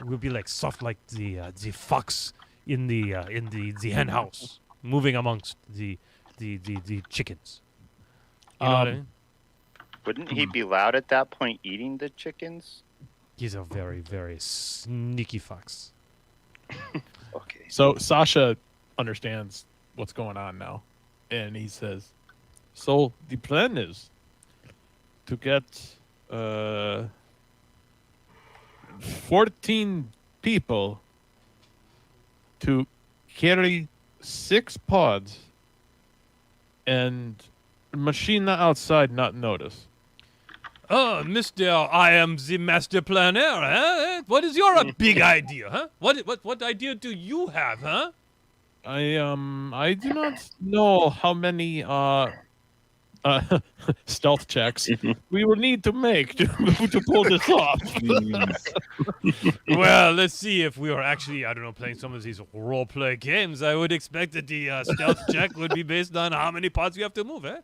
we'll be like soft like the fox the hen house, moving amongst the chickens. You know what I mean? Wouldn't he be loud at that point eating the chickens? He's a very, very sneaky fox. Okay. So Sasha understands what's going on now, and he says, "So the plan is to get 14 people to carry 6 pods and machine outside not notice." Oh, Mister, I am the master planner, huh? What is your big idea, huh? What idea do you have, huh? I do not know how many stealth checks we will need to make to pull this off. Well, let's see if we are actually, I don't know, playing some of these role-play games. I would expect that the stealth check would be based on how many pods you have to move, eh?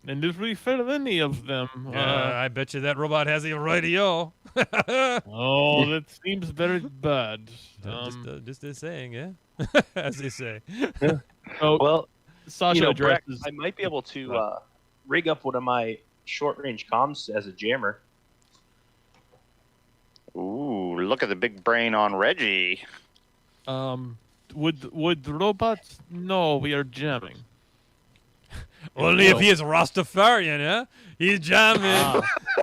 And if we fail any of them, I bet you that robot has a radio. oh, that seems very bad. Just saying, yeah? As they say. So Well, Sasha Breck, addresses. I might be able to rig up one of my short-range comms as a jammer. Ooh, look at the big brain on Reggie. Would robots know we are jamming? Only if he is Rastafarian, huh? He's jamming.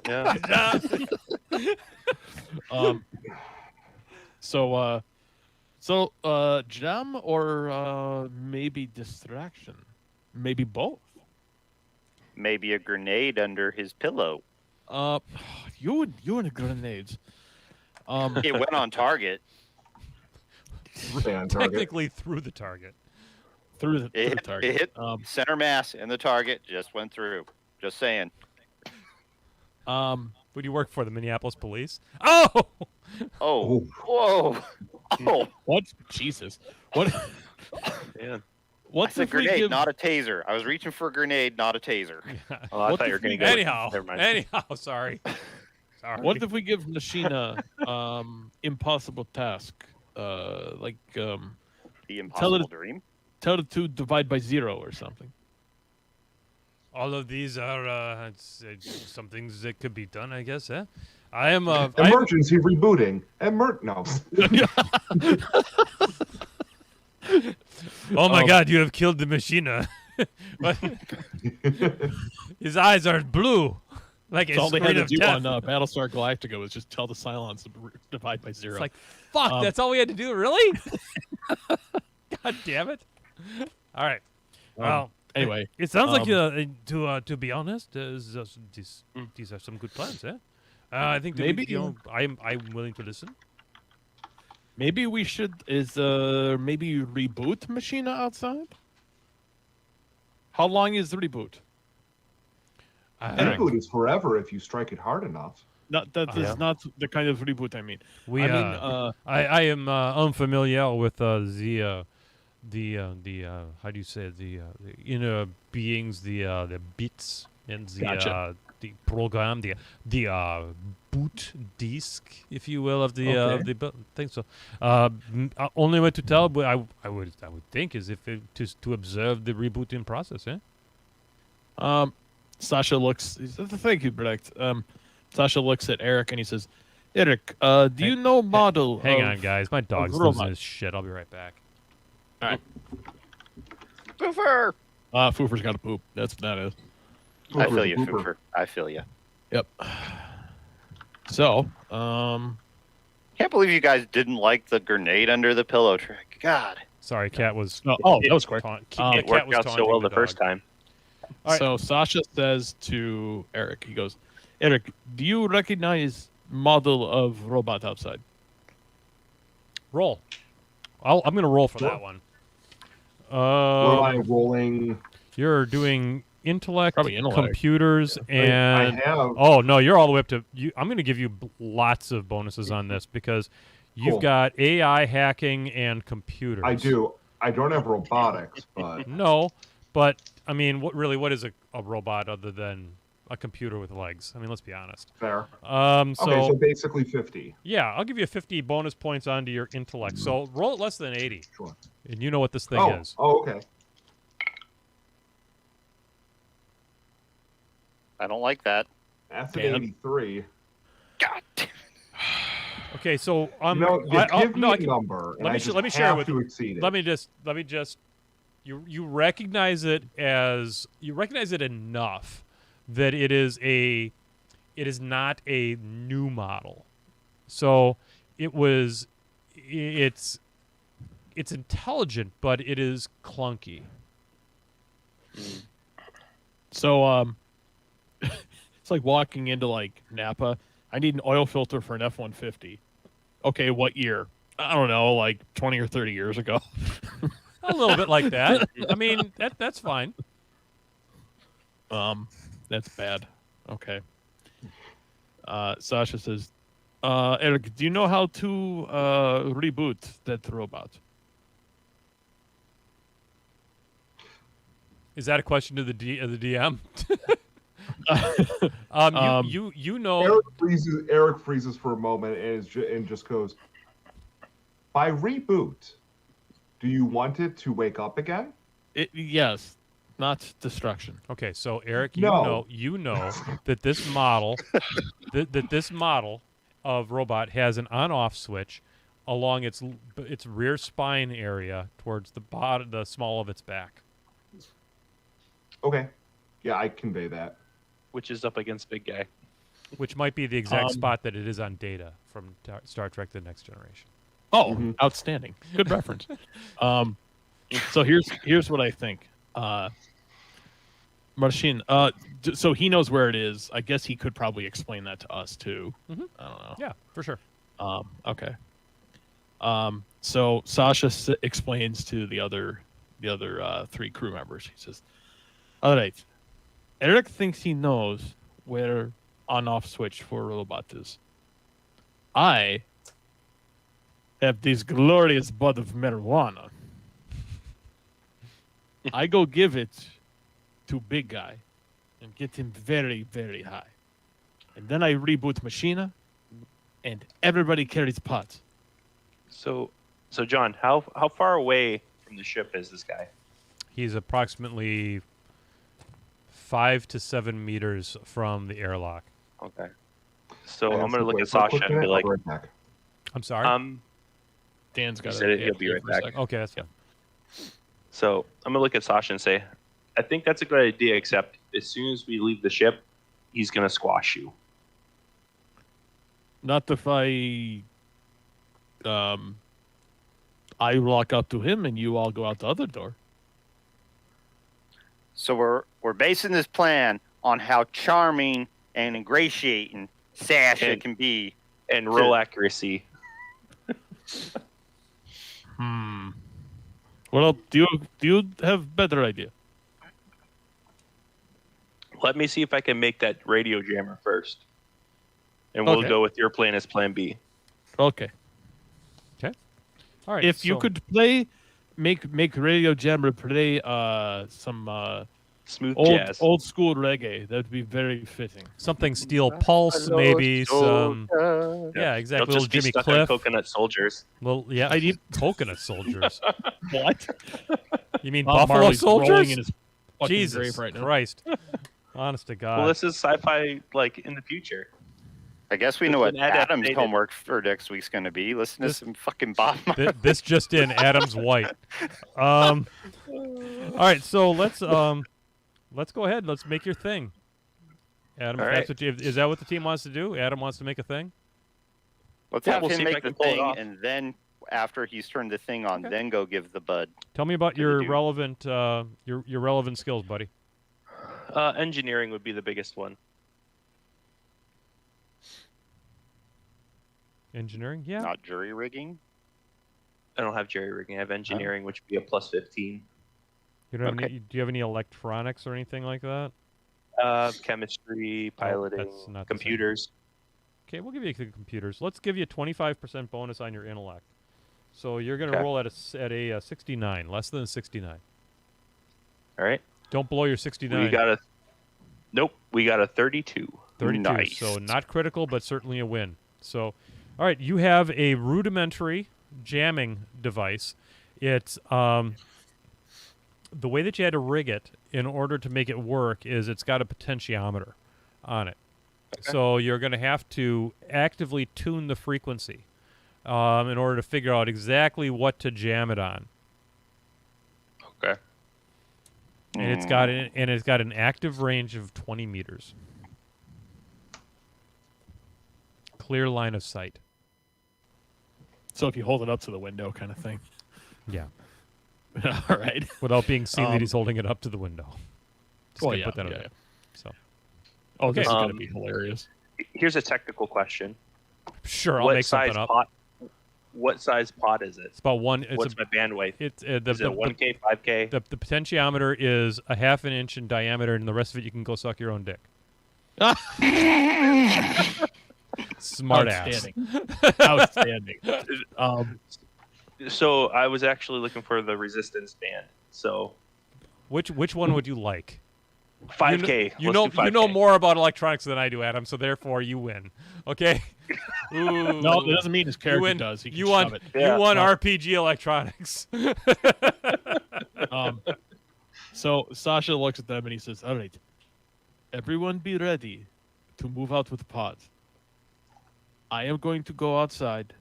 Yeah. He's jamming. So jam or maybe distraction, maybe both. Maybe a grenade under his pillow. You and the grenades. It went on target. Stay on target. Technically through the target. through the It hit, target. it hit center mass and the target just went through. Just saying. Who do you work for? The Minneapolis police? Oh! Oh, Oh. whoa. Oh, What? Jesus. What? Man. What's that's a if we grenade, give? not a taser. I was reaching for a grenade, not a taser. Oh, I What thought the you were going to freak- go. Never mind. Anyhow, sorry. What if we give Machina impossible task? Like The Tell impossible it- dream. tell it to divide by 0 or something. all of these are it's some things that could be done, I guess, eh? I am Emergency rebooting. No. Oh my god, you have killed the Machina. What? His eyes are blue. Like a That's all they had screen to of do death. on Battlestar Galactica was just tell the Cylons to divide by 0. It's like, fuck, that's all we had to do, really? God damn it. All right. Well, anyway, it sounds like to be honest, these are some good plans, eh? I think that Maybe- I'm willing to listen. maybe we should maybe reboot Machina outside. How long is the reboot? Reboot is forever if you strike it hard enough. Not that is Yeah. not the kind of reboot I mean. We I mean, I am unfamiliar with the how do you say it? the inner beings, the bits and Gotcha. The program, the boot disk, if you will, of the thing. So only way to tell, but I would think is if to observe the rebooting process, eh? Sasha looks. He says, "Thank you, Brecht." Sasha looks at Eric and he says, "Eric, do you know model?" Hang of- on, guys. My dog's robot. losing his shit. I'll be right back. Poofer! Foofer's got to poop. That's what that is. I feel you, Pooper. Foofer. I feel you. Yep. So, Can't believe you guys didn't like the grenade under the pillow trick. God. Sorry, Cat was. that was quick. Taunt, Um, the It cat worked was out so taunting well the the first dog. time. All right. So Sasha says to Eric, he goes, "Eric, do you recognize model of robot outside?" Roll. I'm gonna roll for Sure. that one. What am I rolling? You're doing intellect, Probably intellect. computers, and I have. oh no, you're all the way up to you. I'm gonna give you lots of bonuses on this because you've Cool. got AI hacking and computers. I do. I don't have robotics, but No, but I mean, what is a robot other than a computer with legs. I mean, let's be honest. Fair. So, Okay, so basically 50. yeah, I'll give you 50 bonus points onto your intellect. So roll it less than 80, Sure. and you know what this thing is. Oh, okay. I don't like that. That's an Damn. 83. God damn. Okay, so Give me a number, and let me I sh- just let me share have with to you. exceed it. Let me just you recognize it enough that it is not a new model. So it's intelligent, but it is clunky. So it's like walking into like Napa. I need an oil filter for an F-150. Okay, what year? I don't know, like 20 or 30 years ago. A little bit like that. I mean, that's fine. That's bad. Okay. Sasha says, Eric, do you know how to reboot that robot? Is that a question to the DM? You know. Eric freezes for a moment and just goes, by reboot, do you want it to wake up again? Yes, not destruction. Okay, so Eric, No. you know that this model, that this model of robot has an on-off switch along its rear spine area towards the small of its back. Okay. Yeah, I convey that. Which is up against big guy. Which might be the exact spot that it is on Data from Star Trek: The Next Generation. Oh, outstanding. Good reference. So here's what I think. Marcin, so he knows where it is. I guess he could probably explain that to us too. Mm-hmm. I don't know. Yeah, for sure. Okay. So Sasha explains to the other three crew members. He says, "All right, Eric thinks he knows where on-off switch for robot is. I have this glorious bud of marijuana. I go give it to big guy and get him very, very high. And then I reboot Machina, and everybody carries pots." So John, how far away from the ship is this guy? He's approximately 5 to 7 meters from the airlock. Okay. So I I'm have gonna to look wait at for a Sasha quick and be minute. like, I'll be right back. I'm sorry. Dan's got said it, he'll be right back. Okay, that's fine. So I'm gonna look at Sasha and say, I think that's a good idea, except as soon as we leave the ship, he's gonna squash you. Not if I walk up to him and you all go out the other door. So we're basing this plan on how charming and ingratiating Sasha can be. And roll accuracy. Well, do you have better idea? Let me see if I can make that radio jammer first. And we'll Okay. go with your plan as plan B. Okay. All right. If you could make Radio Jammer play some Smooth jazz. old school reggae, that would be very fitting. something Steel Pulse, maybe some. Yeah, exactly. They'll Little just be Jimmy stuck on Cliff. Coconut Soldiers. Yeah, I need- coconut soldiers. What? You mean Bob Buffalo Marley's rolling soldiers? in his fucking Jesus grave right now. Christ! Honest to God. Well, this is sci-fi, like in the future. I guess we It's know what been Adam's adapted. homework for next week's going to be. Listen to some fucking Bob Marley. This just in, Adam's white. All right, so let's go ahead. Let's make your thing, Adam. All if that's right. is that what the team wants to do? Adam wants to make a thing. Let's Yeah, have we'll see him if I make the can pull it thing, off. and then after he's turned the thing on, then go give the bud. Tell me about To the your dude. relevant your relevant skills, buddy. Engineering would be the biggest one. Engineering, yeah. Not jury rigging. I don't have jerry rigging. I have engineering, which would be a plus 15. You don't have Okay. any, do you have any electronics or anything like that? Chemistry, piloting, that's not the same. computers. Okay, we'll give you the computers. Let's give you a 25% bonus on your intellect. So you're going to Okay. roll at a 69, less than a 69. All right. Don't blow your We 69. got a Nope, we got a 32. 32. Nice. So not critical, but certainly a win. So, all right, you have a rudimentary jamming device. It's the way that you had to rig it in order to make it work is it's got a potentiometer on it. Okay. So you're going to have to actively tune the frequency in order to figure out exactly what to jam it on. Okay. And it's got an active range of 20 meters. Clear line of sight. So if you hold it up to the window, kind of thing. Yeah. All right. Without being seen that he's holding it up to the window. Just Well, gonna yeah, put that on yeah, there. So Oh, Okay. this is gonna Um, be hilarious. Here's a technical question. sure, I'll What make size something up. pot? What size pot is it? It's about one. It's What's my bandwidth? it's Is it 1K, 5K? the potentiometer is a half an inch in diameter, and the rest of it you can go suck your own dick. Smart ass. Outstanding. So I was actually looking for the resistance band. So Which one would you like? 5K. You Let's do know 5K. more about electronics than I do, Adam. So therefore, you win. Okay. Ooh. No, that doesn't mean his You character win. does. He can You shove won. it. Yeah. You won No. RPG electronics. So Sasha looks at them and he says, "All right, everyone, be ready to move out with pods. I am going to go outside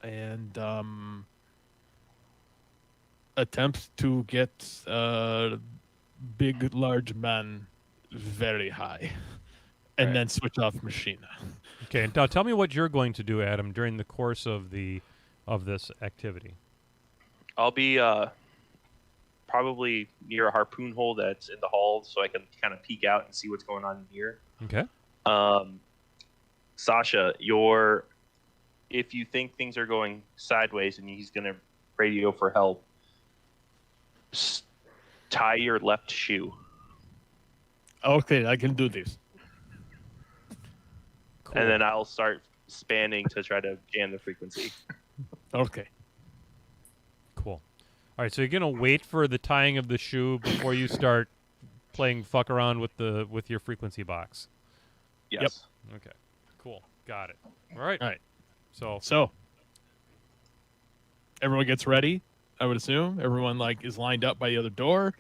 and attempt to get big, large man very high, and Right. then switch off machine." Okay. Now tell me what you're going to do, Adam, during the course of this activity. I'll be probably near a harpoon hole that's in the hull, so I can kind of peek out and see what's going on in here. Okay. Sasha, if you think things are going sideways and he's gonna radio for help, tie your left shoe. Okay, I can do this. Cool. And then I'll start spanning to try to jam the frequency. Okay. Cool. All right, so you're gonna wait for the tying of the shoe before you start playing fuck around with your frequency box. Yes. Okay. Cool. Got it. All right. All right. So So everyone gets ready. I would assume everyone is lined up by the other door.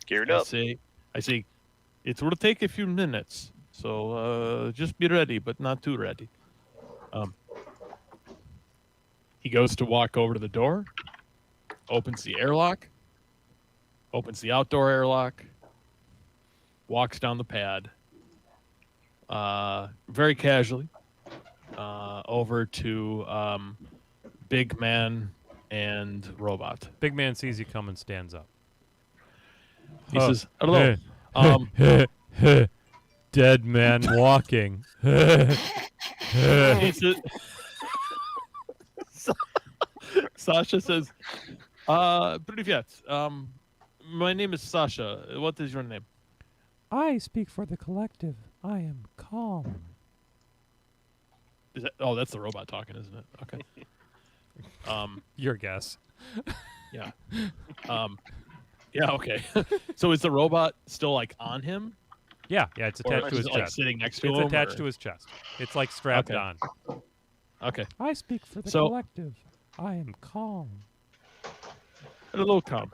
Geared I up. say, it will take a few minutes, so just be ready, but not too ready. He goes to walk over to the door, opens the airlock, opens the outdoor airlock, walks down the pad, very casually, over to Big Man and Robot. big man sees you come and stands up. He Oh, says, "Hello." Dead man walking. He says, Sasha says, "Привет. My name is Sasha. What is your name?" I speak for the collective. I am calm. That's the robot talking, isn't it? Okay. Your guess. Yeah. Yeah. Okay. So is the robot still on him? Yeah, it's Or attached to is his it chest. sitting next to It's him? attached to his chest. It's strapped Okay. on. Okay. I speak for the So- collective. I am calm. Hello, come.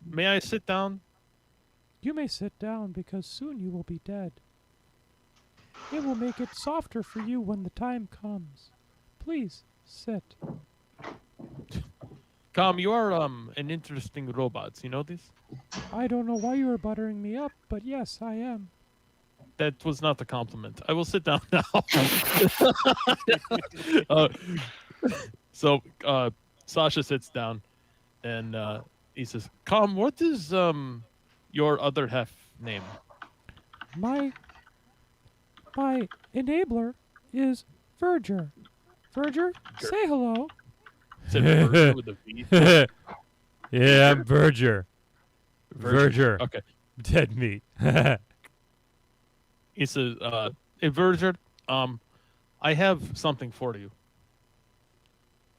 May I sit down? You may sit down because soon you will be dead. It will make it softer for you when the time comes. Please sit. Come, you are an interesting robot. You know this? I don't know why you are buttering me up, but yes, I am. That was not a compliment. I will sit down now. So Sasha sits down, and he says, "Come, what is your other half name?" My enabler is Verger. Verger, say hello. Said Verger with a V. Yeah, I'm Verger. Verger. Okay. Dead meat. He says, "Hey, Verger, I have something for you."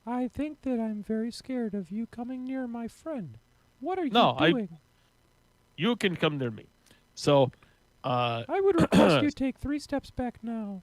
I think that I'm very scared of you coming near my friend. What are you No, doing? You can come near me. So, I would request you take 3 steps back now.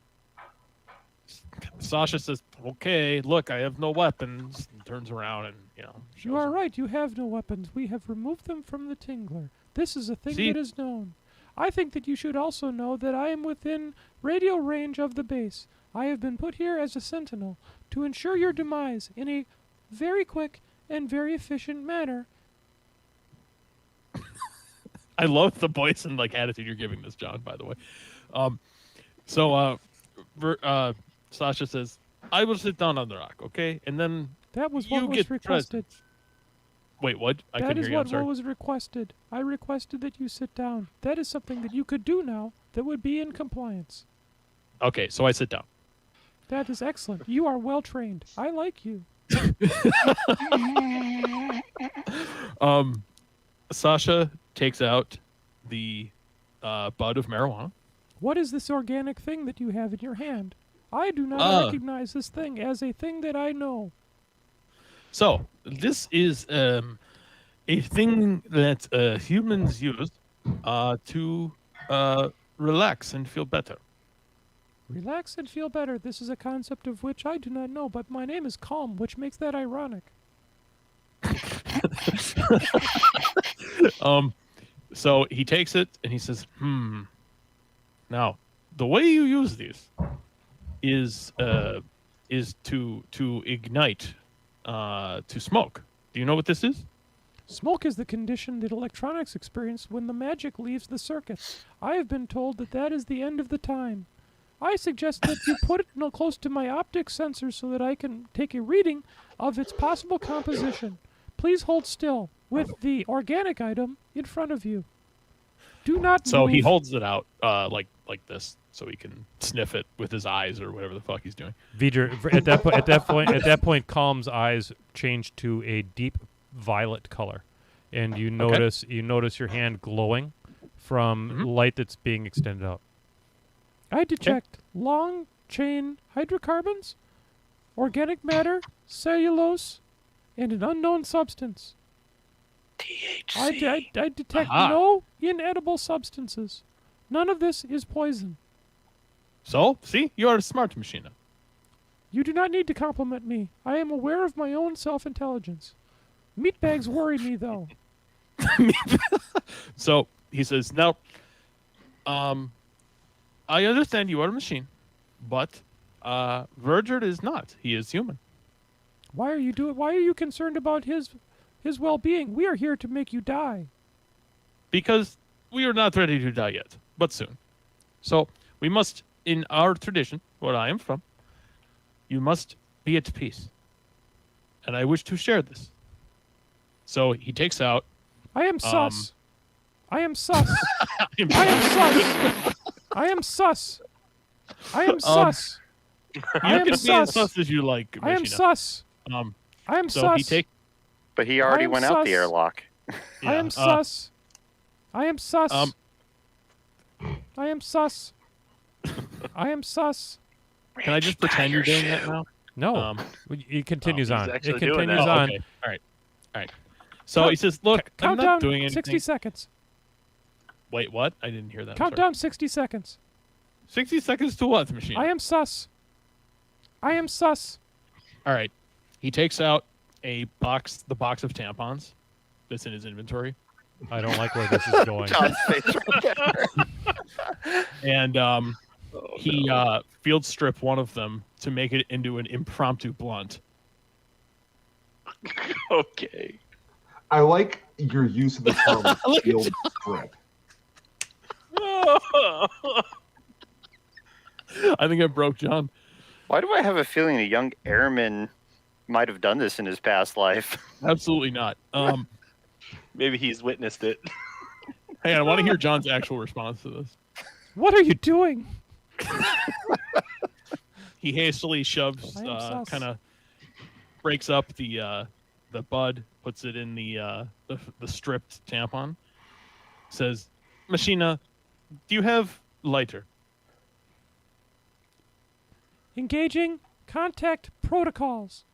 Sasha says, "Okay, look, I have no weapons." And turns around and You shows are him. right. You have no weapons. We have removed them from the Tingler. This is a thing See? that is known. I think that you should also know that I am within radio range of the base. I have been put here as a sentinel to ensure your demise in a very quick and very efficient manner. I love the voice and attitude you're giving this, John. By the way, Sasha says, "I will sit down on the rock, okay, and then That was you what was get requested. presents." Wait, what? I That couldn't is hear you. I'm what sorry. was requested. I requested that you sit down. That is something that you could do now that would be in compliance. Okay, so I sit down. That is excellent. You are well trained. I like you. Sasha takes out the bud of marijuana. What is this organic thing that you have in your hand? I do not recognize this thing as a thing that I know. So this is a thing that humans use to relax and feel better. Relax and feel better. This is a concept of which I do not know, but my name is Calm, which makes that ironic. So he takes it and he says, Now, the way you use these is to ignite, to smoke. Do you know what this is? Smoke is the condition that electronics experience when the magic leaves the circuit. I have been told that that is the end of the time. I suggest that you put it close to my optic sensor so that I can take a reading of its possible composition. Please hold still with the organic item in front of you. Do not So move. he holds it out like this, so he can sniff it with his eyes or whatever the fuck he's doing. V'ger, at that point, Calm's eyes change to a deep violet color, and you notice your hand glowing from light that's being extended out. I detect long chain hydrocarbons, organic matter, cellulose, and an unknown substance. THC. I detect Aha. no inedible substances. None of this is poison. So, see, you are a smart machine. You do not need to compliment me. I am aware of my own self-intelligence. Meatbags worry me, though. So he says, "Now, I understand you are a machine, but Verger is not. He is human. Why are you concerned about his well-being? We are here to make you die. Because we are not ready to die yet, but soon. So we must, in our tradition, where I am from, you must be at peace. And I wish to share this." So he takes out. I am sus. I am sus. I'm I am sus. I am sus. I am sus. I You am can be as sus. sus as you like, I am Machina. sus. I am So sus. he take. But he already am went out the sus. airlock. I am sus. I am sus. I am sus. I am sus. Can I just pretend you're doing that now? No. It continues he's on. It actually doing continues that. on. Okay. All right. So he says, "Look, I'm Count not down doing anything." 60 seconds. Wait, what? I didn't hear that. I'm Count sorry. down 60 seconds. 60 seconds to what, Machine? I am sus. I am sus. All right. He takes out the box of tampons that's in his inventory, I don't like where this is going. John's face right there. and he field strip one of them to make it into an impromptu blunt. Okay. I like your use of the term Look at field strip. I think I broke John. Why do I have a feeling a young airman might have done this in his past life? Absolutely not. Maybe he's witnessed it. Hey, I want to hear John's actual response to this. What are you doing? He hastily shoves, I am sus. kind of breaks up the bud, puts it in the stripped tampon. Says, "Machina, do you have lighter?" Engaging contact protocols.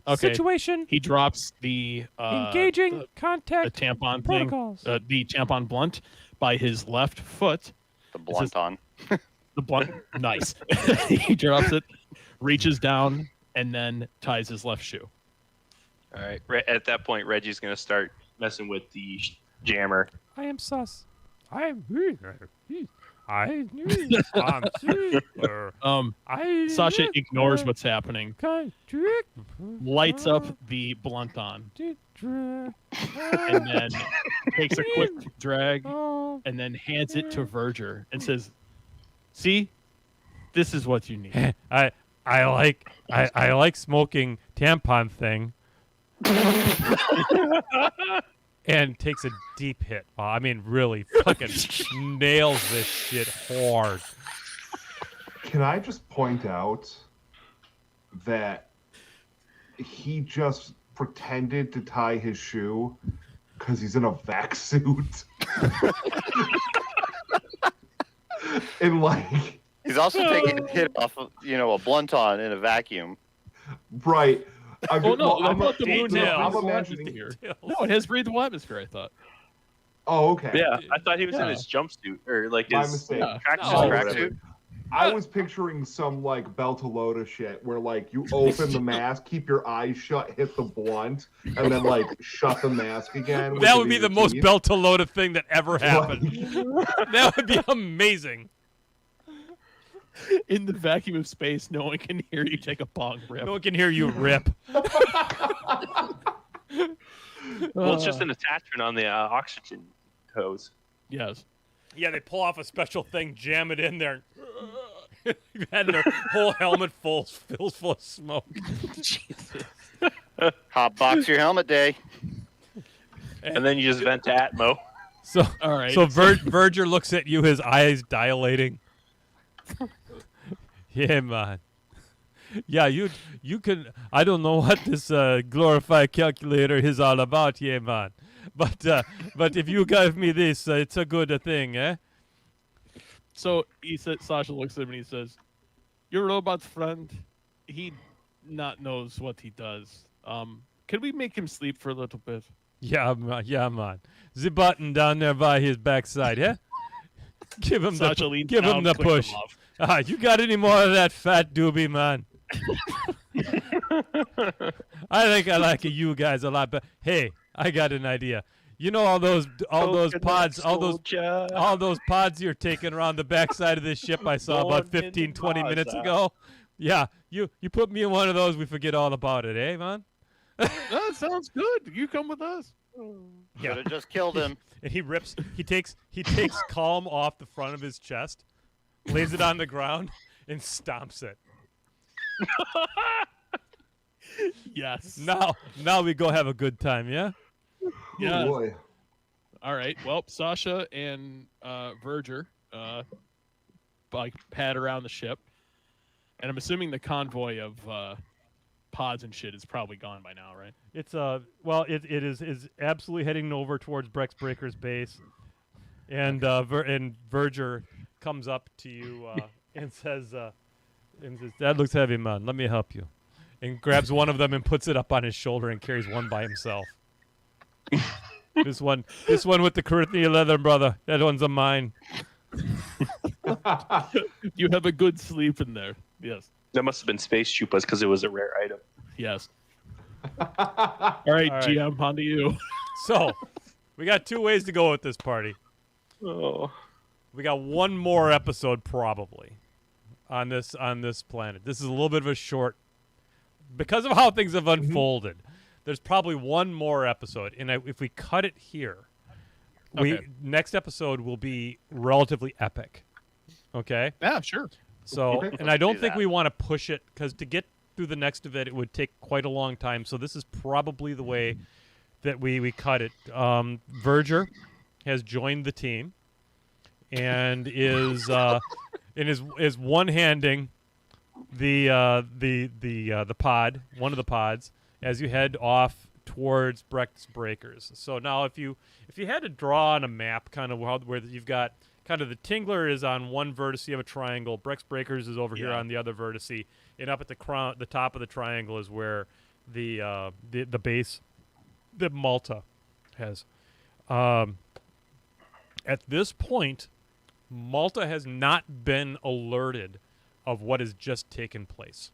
Okay. Situation. He drops the Engaging the contact tampon protocols. thing, the tampon blunt, by his left foot. The blunt on. The blunt, nice. He drops it, reaches down, and then ties his left shoe. All right. At that point, Reggie's going to start messing with the jammer. I am sus. I'm super. Sasha ignores what's happening, lights up the blunt on, and then takes a quick drag, and then hands it to Verger and says, "See, this is what you need." I like smoking tampon thing. And takes a deep hit. I mean, really fucking nails this shit hard. Can I just point out that he just pretended to tie his shoe because he's in a vac suit? And like... He's also taking a hit off of, a blunt on in a vacuum. Right. I thought the moon had I'm breathable imagining... atmosphere. No, it has breathable atmosphere, I thought. Oh, okay. Yeah, I thought he was in his jumpsuit or like My his mistake. tracksuit. I was picturing some like Beltalowda shit where like you open the mask, keep your eyes shut, hit the blunt, and then like shut the mask again. That would be the most Beltalowda thing that ever happened. That would be amazing. In the vacuum of space, no one can hear you take a bong rip. No one can hear you rip. Well, it's just an attachment on the oxygen hose. Yes. Yeah, they pull off a special thing, jam it in there. And their whole helmet fills full of smoke. Jesus. Hot box your helmet day. And then you just vent to Atmo. So, All right. So Verger looks at you, his eyes dilating. Yeah, man. Yeah, you can. I don't know what this glorified calculator is all about, yeah, man. But if you give me this, it's a good thing, eh? So Sasha looks at him and he says, "Your robot friend, he not knows what he does. Can we make him sleep for a little bit?" Yeah, man. The button down there by his backside, yeah? Give him Sasha the leans give down, him the clicks push. him off. You got any more of that fat doobie, man? I think I like you guys a lot better. Hey, I got an idea. You know all those pods you're taking around the backside of this ship I saw about 15, 20 minutes ago? Yeah, you put me in one of those, we forget all about it, eh, man? That sounds good. You come with us. Should have just killed him. And he takes Calm off the front of his chest, lays it on the ground, and stomps it. Yes. Now we go have a good time, yeah? Yeah. Oh boy. All right. Well, Sasha and Verger like pad around the ship, and I'm assuming the convoy of pods and shit is probably gone by now, right? It's it is absolutely heading over towards Brex Breaker's base, and Verger comes up to you and says, "That looks heavy, man. Let me help you," and grabs one of them and puts it up on his shoulder and carries one by himself. This one with the Corinthian leather, brother. That one's of mine. You have a good sleep in there. Yes. That must have been space chupas because it was a rare item. Yes. All right, GM, on to you. So, we got two ways to go with this party. Oh. We got one more episode probably on this planet. This is a little bit of a short because of how things have unfolded. There's probably one more episode, and if we cut it here, next episode will be relatively epic. Okay? Yeah, sure. So, Okay. and I don't do think that. we want to push it because to get through the next of it, it would take quite a long time. So this is probably the way that we cut it. Verger has joined the team and is one-handing the pod, one of the pods, as you head off towards Brex Breakers. So now if you had to draw on a map kind of where you've got kind of the Tingler is on one vertice of a triangle, Brex Breakers is over here on the other vertice, and up at the top of the triangle is where the base that Malta has. At this point, Malta has not been alerted of what has just taken place.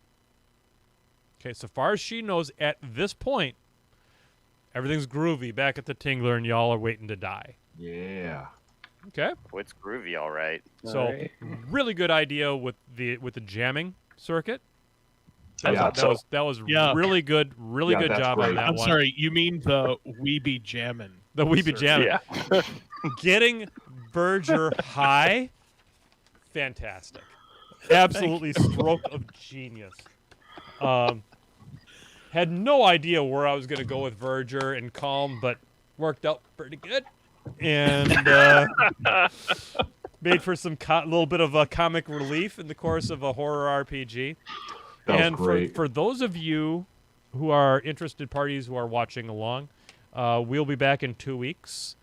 Okay, so far as she knows at this point, everything's groovy back at the Tingler, and y'all are waiting to die. Yeah. Okay, Oh, it's groovy, all right. so Alright. really good idea with the jamming circuit. I Yeah, thought That was Yeah. really good, Yeah, good that's job on great. that I'm one. sorry, you mean the We Be Jammin'? The Weeby jamming, Yeah. getting Berger high, fantastic, absolutely stroke of genius. Had no idea where I was going to go with Verger and Calm, but worked out pretty good. And made for some little bit of a comic relief in the course of a horror RPG. That was And great. for those of you who are interested parties who are watching along, we'll be back in 2 weeks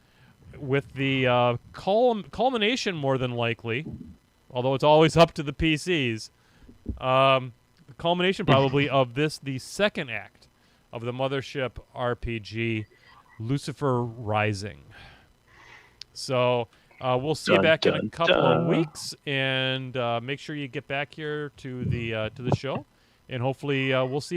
with the culmination, more than likely, although it's always up to the PCs, the culmination probably of the second act of the Mothership RPG, Lucifer Rising. So we'll see you Dun, back in a dun, couple of dun. weeks, and make sure you get back here to the show, and hopefully we'll see you